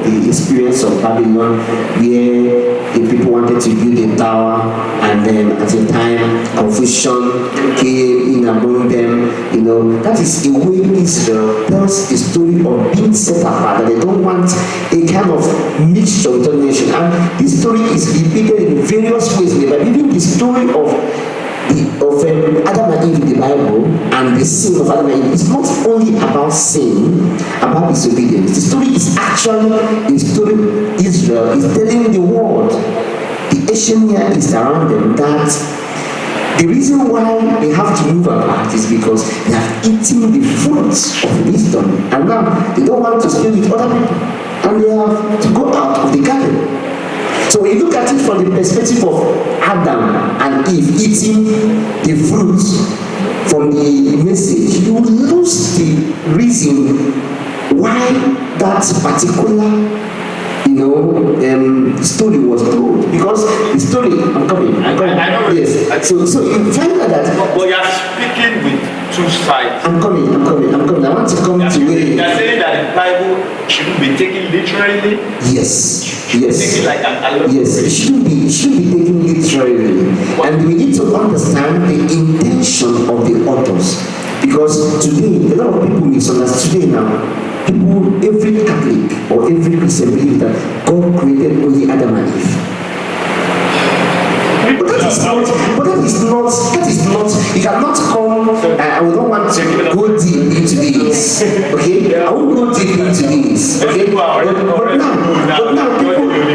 the experience of Babylon, where the people wanted to build a tower, and then at the time confusion came in among them. You know, that is the way Israel tells the story of being set apart, that they don't want a kind of mixture with the nation. And this story is repeated in various ways in the Bible. Even the story of Adam and Eve in the Bible and the sin of Adam and Eve is not only about sin, about disobedience. The story is actually a story Israel is telling the world, the Asian Near East around them, that the reason why they have to move apart is because they have eaten the fruits of wisdom, and now they don't want to stay with other people, and they have to go out of the garden. So when you look at it from the perspective of Adam and and Eve eating the fruit from the message, you will lose the reason why that particular story was told. Because the story, I'm coming. I know. Yes. So you find out that. But you are speaking with two sides. I'm coming. I want to come to where. You are saying that the Bible shouldn't be taken literally. Yes. Take it like an allegory. Yes, it shouldn't be taken literally. And we need to understand the intention of the authors. Because today, a lot of people misunderstand today now. Every Catholic or every Christian believes that God created only Adam and Eve. But that is not, you cannot come, I don't want to go deep into this, okay? I won't go deep into this, okay? But now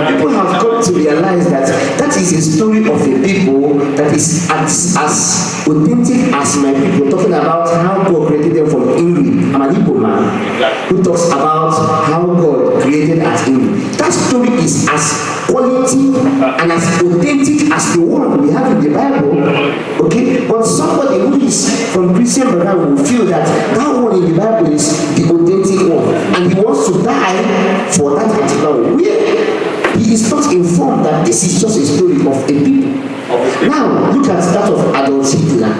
people have got to realize that is a story of a people that is as authentic as my people, talking about how God created them from England. I'm an Igbo man who talks about how God created us in. That story is as quality and as authentic as the one we have in the Bible, okay? But somebody who is from Christian background will feel that one in the Bible is the authentic one, and he wants to die for that particular one. He is not informed that this is just a story of a people. Now, look at that of Adolf Hitler.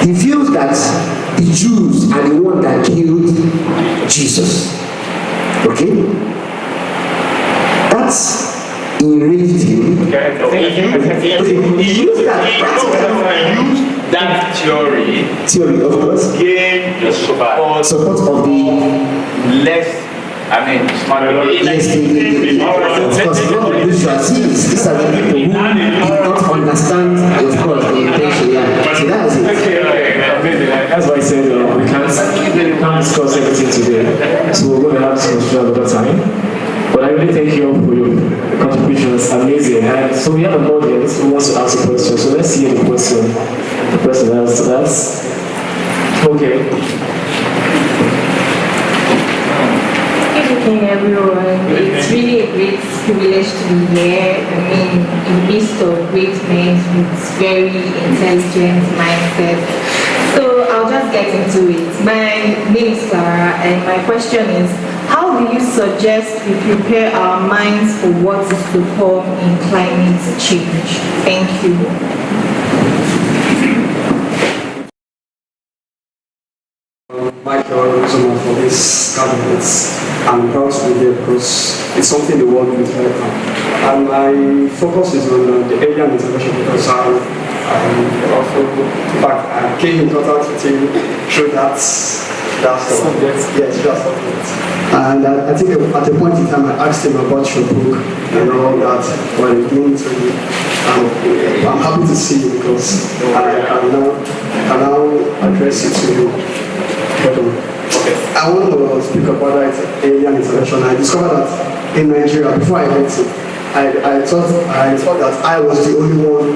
He feels that the Jews are the one that killed Jesus. Okay? That's enraged him. He used that theory, of course, gain the support of the less. Smart people. Yes, of course, not the bourgeoisie. These are the people who do not understand, of course, the intention. Yeah. So that's it. That's why I said we can't discuss everything today. So we're going to have this conversation another time. But I really thank you all for your contributions. Amazing. And so we have an audience who wants to ask a question. So let's hear the question. The person has okay. Good evening, everyone. It's really a great privilege to be here. In the midst of great men with very intelligent mindset. So I'll just get into it. My name is Clara, and my question is, how do you suggest we prepare our minds for what is to come in climate change? Thank you. Michael Zuma for this cabinet. I'm proud to be here because it's something the world needs right now. And my focus is on the alien intervention because I came in contact with you through that subject. Yes, that subject. And I think at a point in time I asked him about your book and all that while he came to me. I'm happy to see you because I can now address it to you. Okay. I want to speak about that alien intervention. I discovered that in Nigeria before I went to, I thought that I was the only one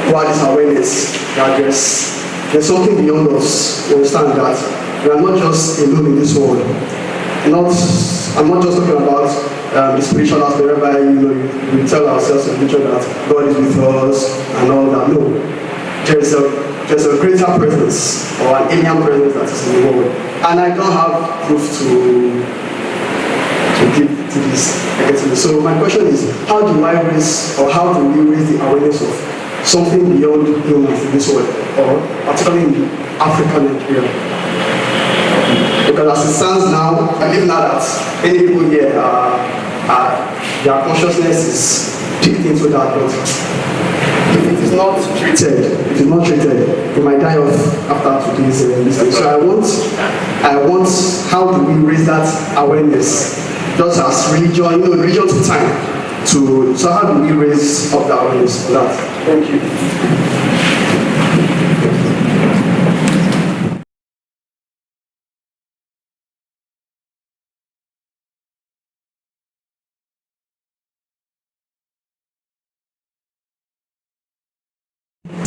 who had this awareness that there's something beyond us. You understand that we are not just alone in this world. I'm not just talking about the spiritual aspect whereby we tell ourselves in the future that God is with us and all that. No, there's a greater presence or an alien presence that is in the world. And I don't have proof to give to this. So my question is, how do we raise the awareness of something beyond humans in this world, or particularly in Africa and Nigeria? Because as it stands now, I believe now that many people here their consciousness is picked into that, but if it is not treated, you might die off after today's listening. So I want, how do we raise that awareness? Just as religion, religion to time. So how do we raise up the awareness for that? Thank you.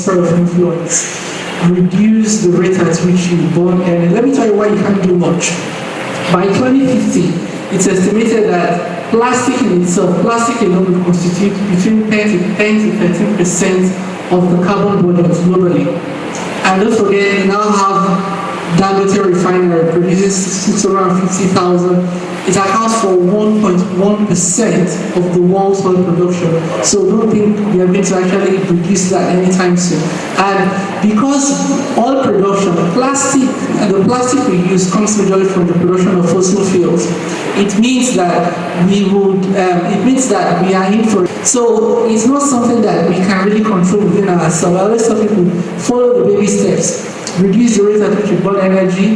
Of influence, reduce the rate at which you burn energy. Let me tell you why you can't do much. By 2050, it's estimated that plastic in itself, plastic alone will constitute between 10 to 13% of the carbon bodies globally. And don't forget, we now have Dangote refinery produces 650,000. It accounts for 1.1% of the world's oil production. So don't think we are going to actually reduce that anytime soon. And because oil production, the plastic we use comes majorly from the production of fossil fuels, it means that we are in for it. So it's not something that we can really control within ourselves. I always tell people, follow the baby steps. Reduce the rate at which you burn energy,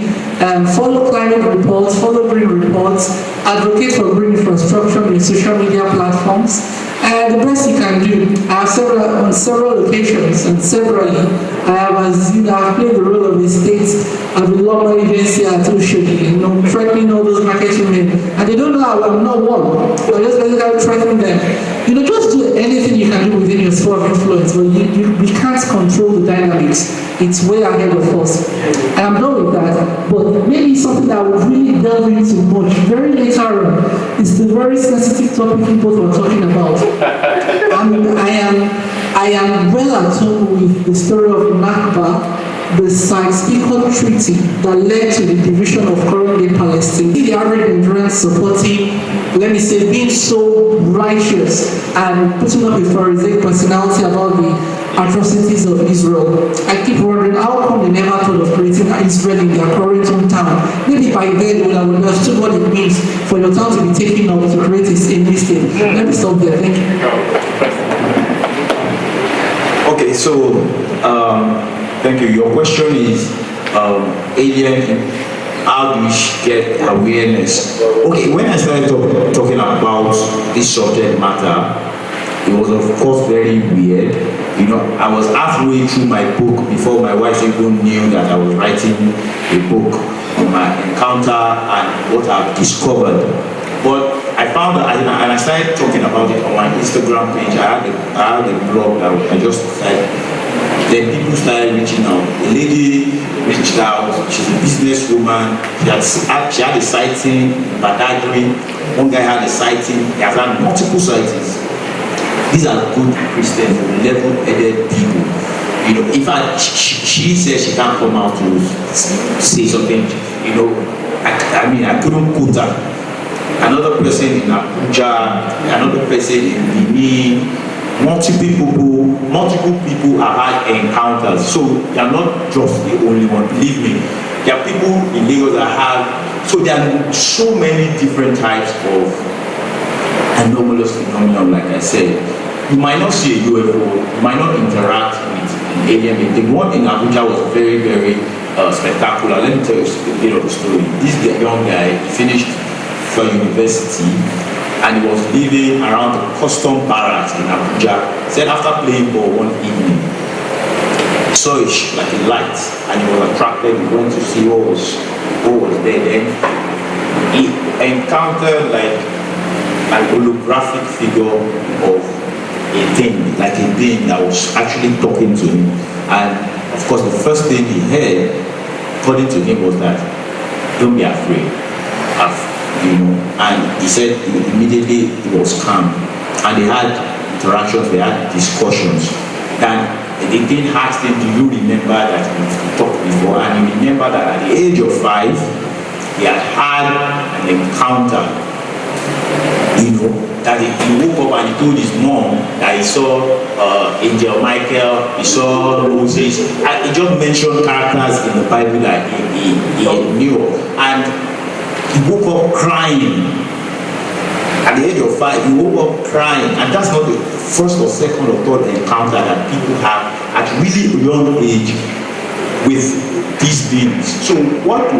follow climate reports, follow green reports, advocate for green infrastructure in social media platforms. And the best you can do, I have on several occasions and severally, I have, as you know, I've played the role of a state of the law agency at Ushodi, threatening all those market women. And they don't know I'm not one. I'm just basically threatening them. Just do anything you can do within your sphere of influence, but we can't control the dynamics. It's way ahead of us. And I'm done with that. But maybe something that would really delve into much very later on is the very sensitive topic you both were talking about. I am well at home with the story of Nakba, the Sykes-Picot Treaty that led to the division of current-day Palestine. The average Nigerian supporting, let me say, being so righteous and putting up a Pharisaic personality about the atrocities of Israel. I keep wondering how come they never thought of creating Israel in their current hometown. Maybe by then they would have understood what it means for your town to be taken up to create a state. Let me stop there. Thank you. Okay, so thank you. Your question is alien. How do we get awareness? Okay, when I started talking about this subject matter, it was of course very weird. I was halfway through my book before my wife even knew that I was writing a book on my encounter and what I've discovered. But I found that, and I started talking about it on my Instagram page. I had a blog that I just started. Then people started reaching out. A lady reached out. She's a businesswoman. She had a sighting in Badagry. One guy had a sighting. He has had multiple sightings. These are good Christians, level-headed people. In fact, she says she can't come out to say something. I couldn't quote her. Another person in Abuja, another person in Benin. Multiple people have had encounters. So they are not just the only one. Believe me, there are people in Lagos that have. So there are so many different types of anomalous phenomenon. Like I said, you might not see a UFO, you might not interact with alien. The one in Abuja was very, very spectacular. Let me tell you a bit of the story. This young guy, he finished from university and he was living around the custom barracks in Abuja. Said after playing ball one evening, he saw like a light and he was attracted. He went to see what was there. Then he encountered like an holographic figure of a thing, like a being that was actually talking to him. And of course, the first thing he heard, according to him, was that, "Don't be afraid." And he said immediately he was calm. And they had interactions, they had discussions. And they didn't ask him, "Do you remember that we talked before?" And he remembered that at the age of 5, he had an encounter. That he woke up and he told his mom that he saw Angel Michael, he saw Moses. And he just mentioned characters in the Bible that he knew. And he woke up crying. At the age of 5, he woke up crying. And that's not the first or second or third encounter that people have at really young age with these beings. So what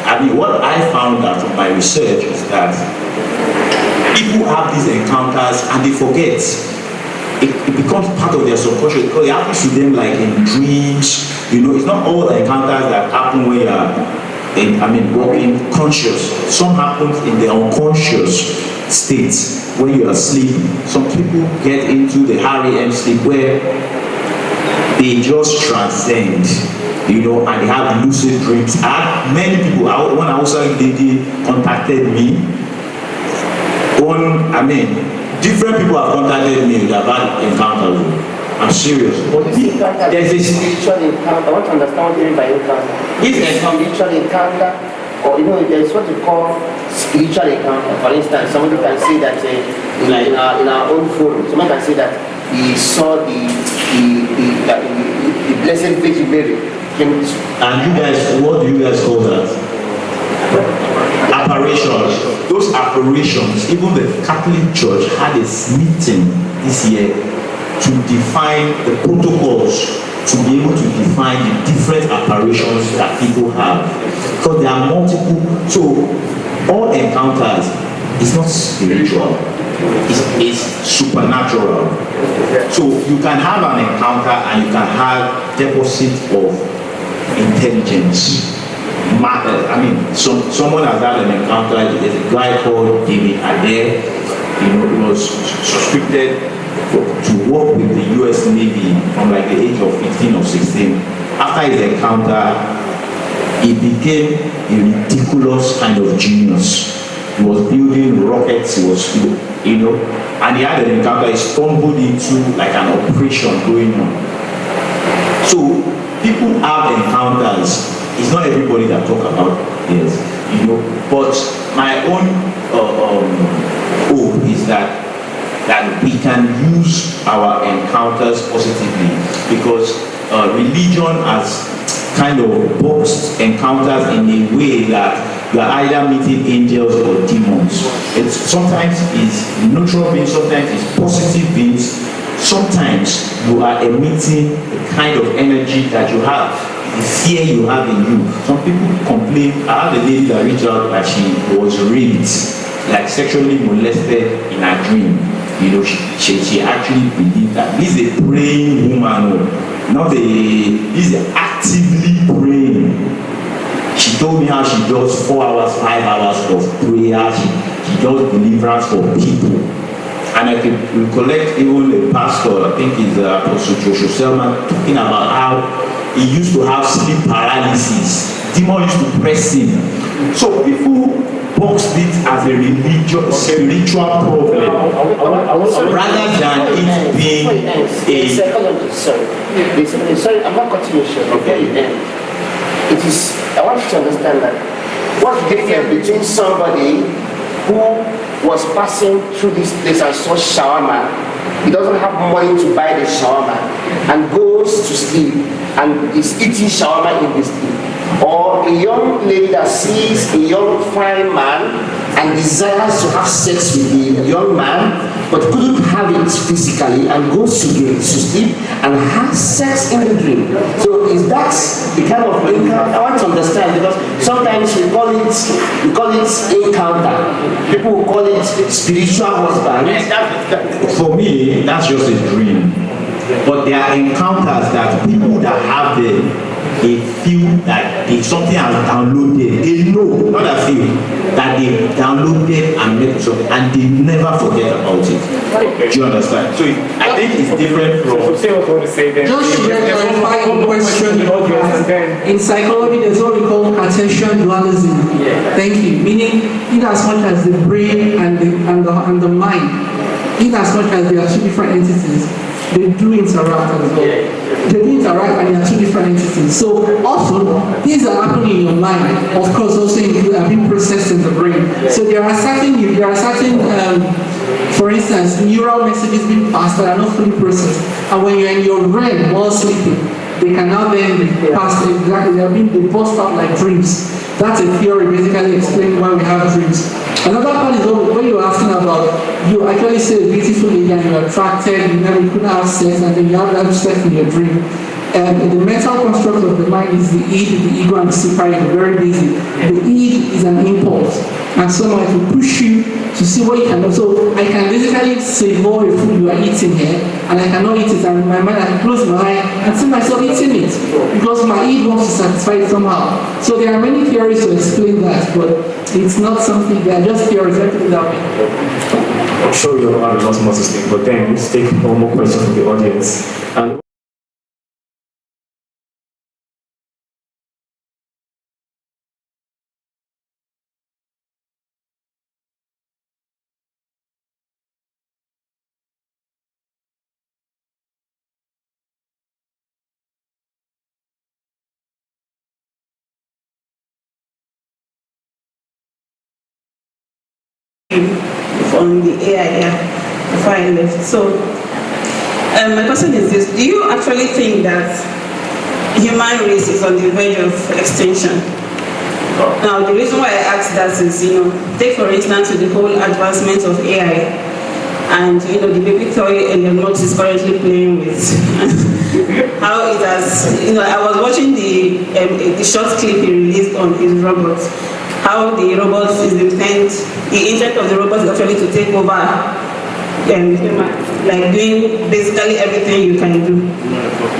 I found out from my research is that people have these encounters and they forget. It becomes part of their subconscious because it happens to them like in dreams. It's not all the encounters that happen when you are walking conscious. Some happens in the unconscious states when you are asleep. Some people get into the REM sleep where they just transcend, and they have lucid dreams. I had many people, when I was lady contacted me, different people have contacted me with about encounters. I'm serious. There's a spiritual encounter. I want to understand what you mean by encounter. Is a spiritual encounter, or there's what you call spiritual encounter. For instance, somebody can say that in our own forum, somebody can say that he saw the Blessed Virgin Mary. And you guys, what do you guys call that? Apparitions. Those apparitions, even the Catholic Church had a meeting this year to define the protocols to be able to define the different apparitions that people have, because there are multiple. So all encounters is not spiritual, it's supernatural. So you can have an encounter and you can have deposit of intelligence. Someone has had an encounter. There's a guy called David Adair. He was suspected to work with the US Navy from like the age of 15 or 16. After his encounter, he became a ridiculous kind of genius. He was building rockets, and he had an encounter. He stumbled into like an operation going on. So people have encounters. It's not everybody that talk about this, but my own hope is that we can use our encounters positively, because religion has kind of boxed encounters in a way that you are either meeting angels or demons. Sometimes it's neutral beings, sometimes it's positive beings, sometimes you are emitting the kind of energy that you have, the fear you have in you. Some people complain. I had a lady that reached out that she was raped, like sexually molested in her dream. She actually believed that. This is a praying woman, this is actively praying. She told me how she does 4 hours, 5 hours of prayer. She does deliverance for people. And I can recollect even a pastor, I think he's Apostle Joshua Selman, talking about how he used to have sleep paralysis. Demon used to press him. So people boxed it as a religious, spiritual problem, rather than it being a psychology. Sorry, I'm not cutting you short. Okay. It is. I want you to understand that what's the difference between somebody who was passing through this place and saw shawarma, he doesn't have money to buy the shawarma, and goes to sleep and is eating shawarma in his sleep, or a young lady that sees a young fine man and desires to have sex with the young man but couldn't have it physically and goes to sleep and has sex in the dream. So is that the kind of encounter? I want to understand, because sometimes we call it encounter. People will call it spiritual husband. For me, that's just a dream. But there are encounters that people that have them, they feel that if something has downloaded, they know, not a feel, that they downloaded and made something, and they never forget about it. Do you understand? So I think it's different from. Just to clarify the question, in psychology, there's what we call Cartesian dualism. Thank you. Meaning, in as much as the brain and the mind, in as much as there are two different entities, they do interact as well. They do interact, and they are two different entities. So also, things are happening in your mind, of course, also are being processed in the brain. So there are certain, for instance, neural messages being passed that are not fully processed. And when you're in your brain while sleeping, they can now then be passed exactly. They burst out like dreams. That's a theory basically explaining why we have dreams. Another part is when you're asking about, you actually see a beautiful lady and you're attracted, you couldn't have sex, and then you have that sex in your dream. The mental construct of the mind is the id, the ego, and the super ego, very busy. The id is an impulse, and someone will push you to see what you can do. So I can basically savor a food you are eating here, and I cannot eat it, and in my mind I can close my eye and see myself eating it, because my id wants to satisfy it somehow. So there are many theories to explain that, but it's not something, they are just theories, everything that way. I'm sure you all have a lot more to say, but then let's take one more question from the audience. And on the AI before I left. So my question is this: do you actually think that human race is on the verge of extinction? Now, the reason why I ask that is, take for instance the whole advancement of AI, and the baby toy Elon Musk is currently playing with. How it has, I was watching the short clip he released on his robots. How the robots the intent of the robots is actually to take over humans, like doing basically everything you can do.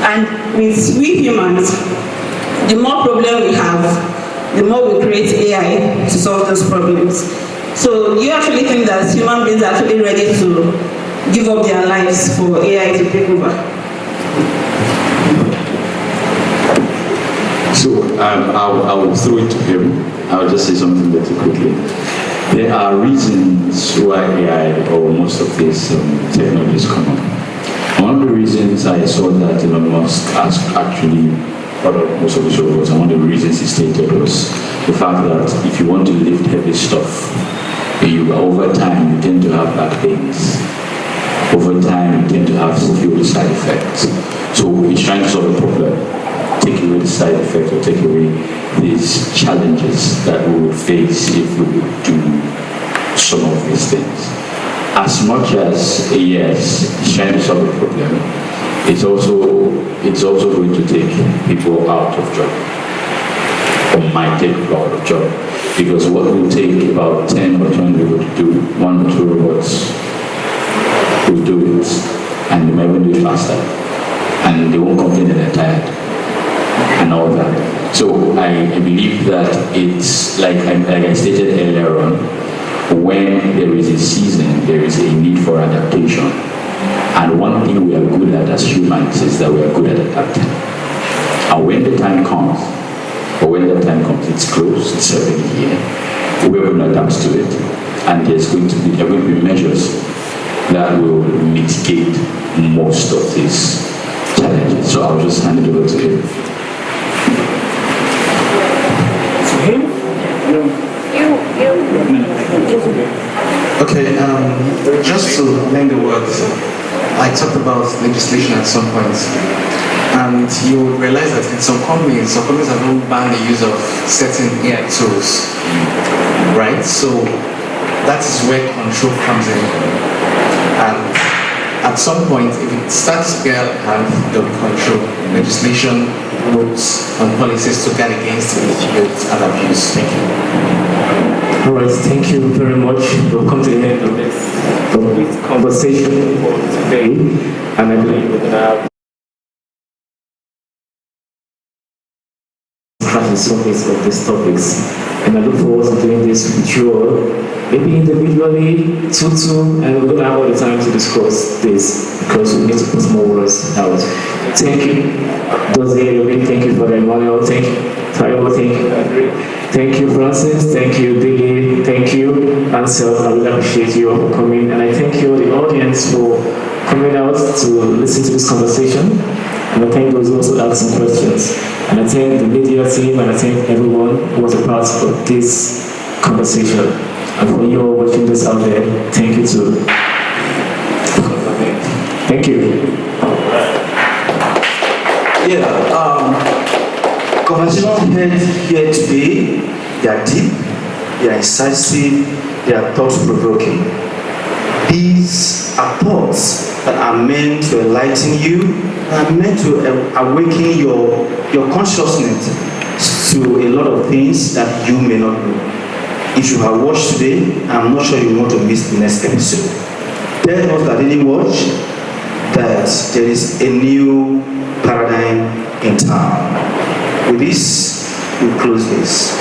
And with we humans, the more problem we have, the more we create AI to solve those problems. So do you actually think that human beings are actually ready to give up their lives for AI to take over? So I will throw it to him. I'll just say something very quickly. There are reasons why AI or most of these technologies come up. One of the reasons I saw that Elon Musk actually brought up most of these robots, and one of the reasons he stated was the fact that if you want to lift heavy stuff, over time you tend to have back pains. Over time you tend to have severe side effects. So he's trying to solve a problem. Take away the side effects or take away these challenges that we would face if we would do some of these things. As much as, yes, it's trying to solve a problem, it's also going to take people out of job, or might take people out of job, because what will take about 10 or 20 people to do, 1 or 2 robots will do it, and they might even do it faster, and they won't complain that they're tired and all that. So I believe that it's like I stated earlier on, when there is a season, there is a need for adaptation. And one thing we are good at as humans is that we are good at adapting. And when the time comes, or when that time comes, it's close, it's already here, we're going to adapt to it. And there are going to be measures that will mitigate most of these challenges. So I'll just hand it over to him. Okay, just to lend the words, I talked about legislation at some point, and you will realize that in some companies have even banned the use of certain AI tools, right? So that is where control comes in, and at some point, if it starts to get out of control, legislation, rules, and policies to guard against misuse and abuse. Thank you. All right, thank you very much. We'll come to the end of this conversation for today, and I believe we're going to have scratch the surface of these topics. And I look forward to doing this with you all, maybe individually, two, and we're going to have all the time to discuss this because we need to put more words out. Thank you, Dozie, thank you for Emmanuel, thank you, Tayo, thank you, Andre. Thank you, Francis. Thank you, Digi. Thank you, Ansel. I really appreciate you all for coming. And I thank you, the audience, for coming out to listen to this conversation. And I thank those who also asked some questions. And I thank the media team, and I thank everyone who was a part of this conversation. And for you all watching this out there, thank you too. Thank you. Conversations held here today, they are deep, they are incisive, they are thought-provoking. These are thoughts that are meant to enlighten you, are meant to awaken your consciousness to a lot of things that you may not know. If you have watched today, I'm not sure you want to miss the next episode. Tell those that didn't watch that there is a new paradigm in town. With this, we close this.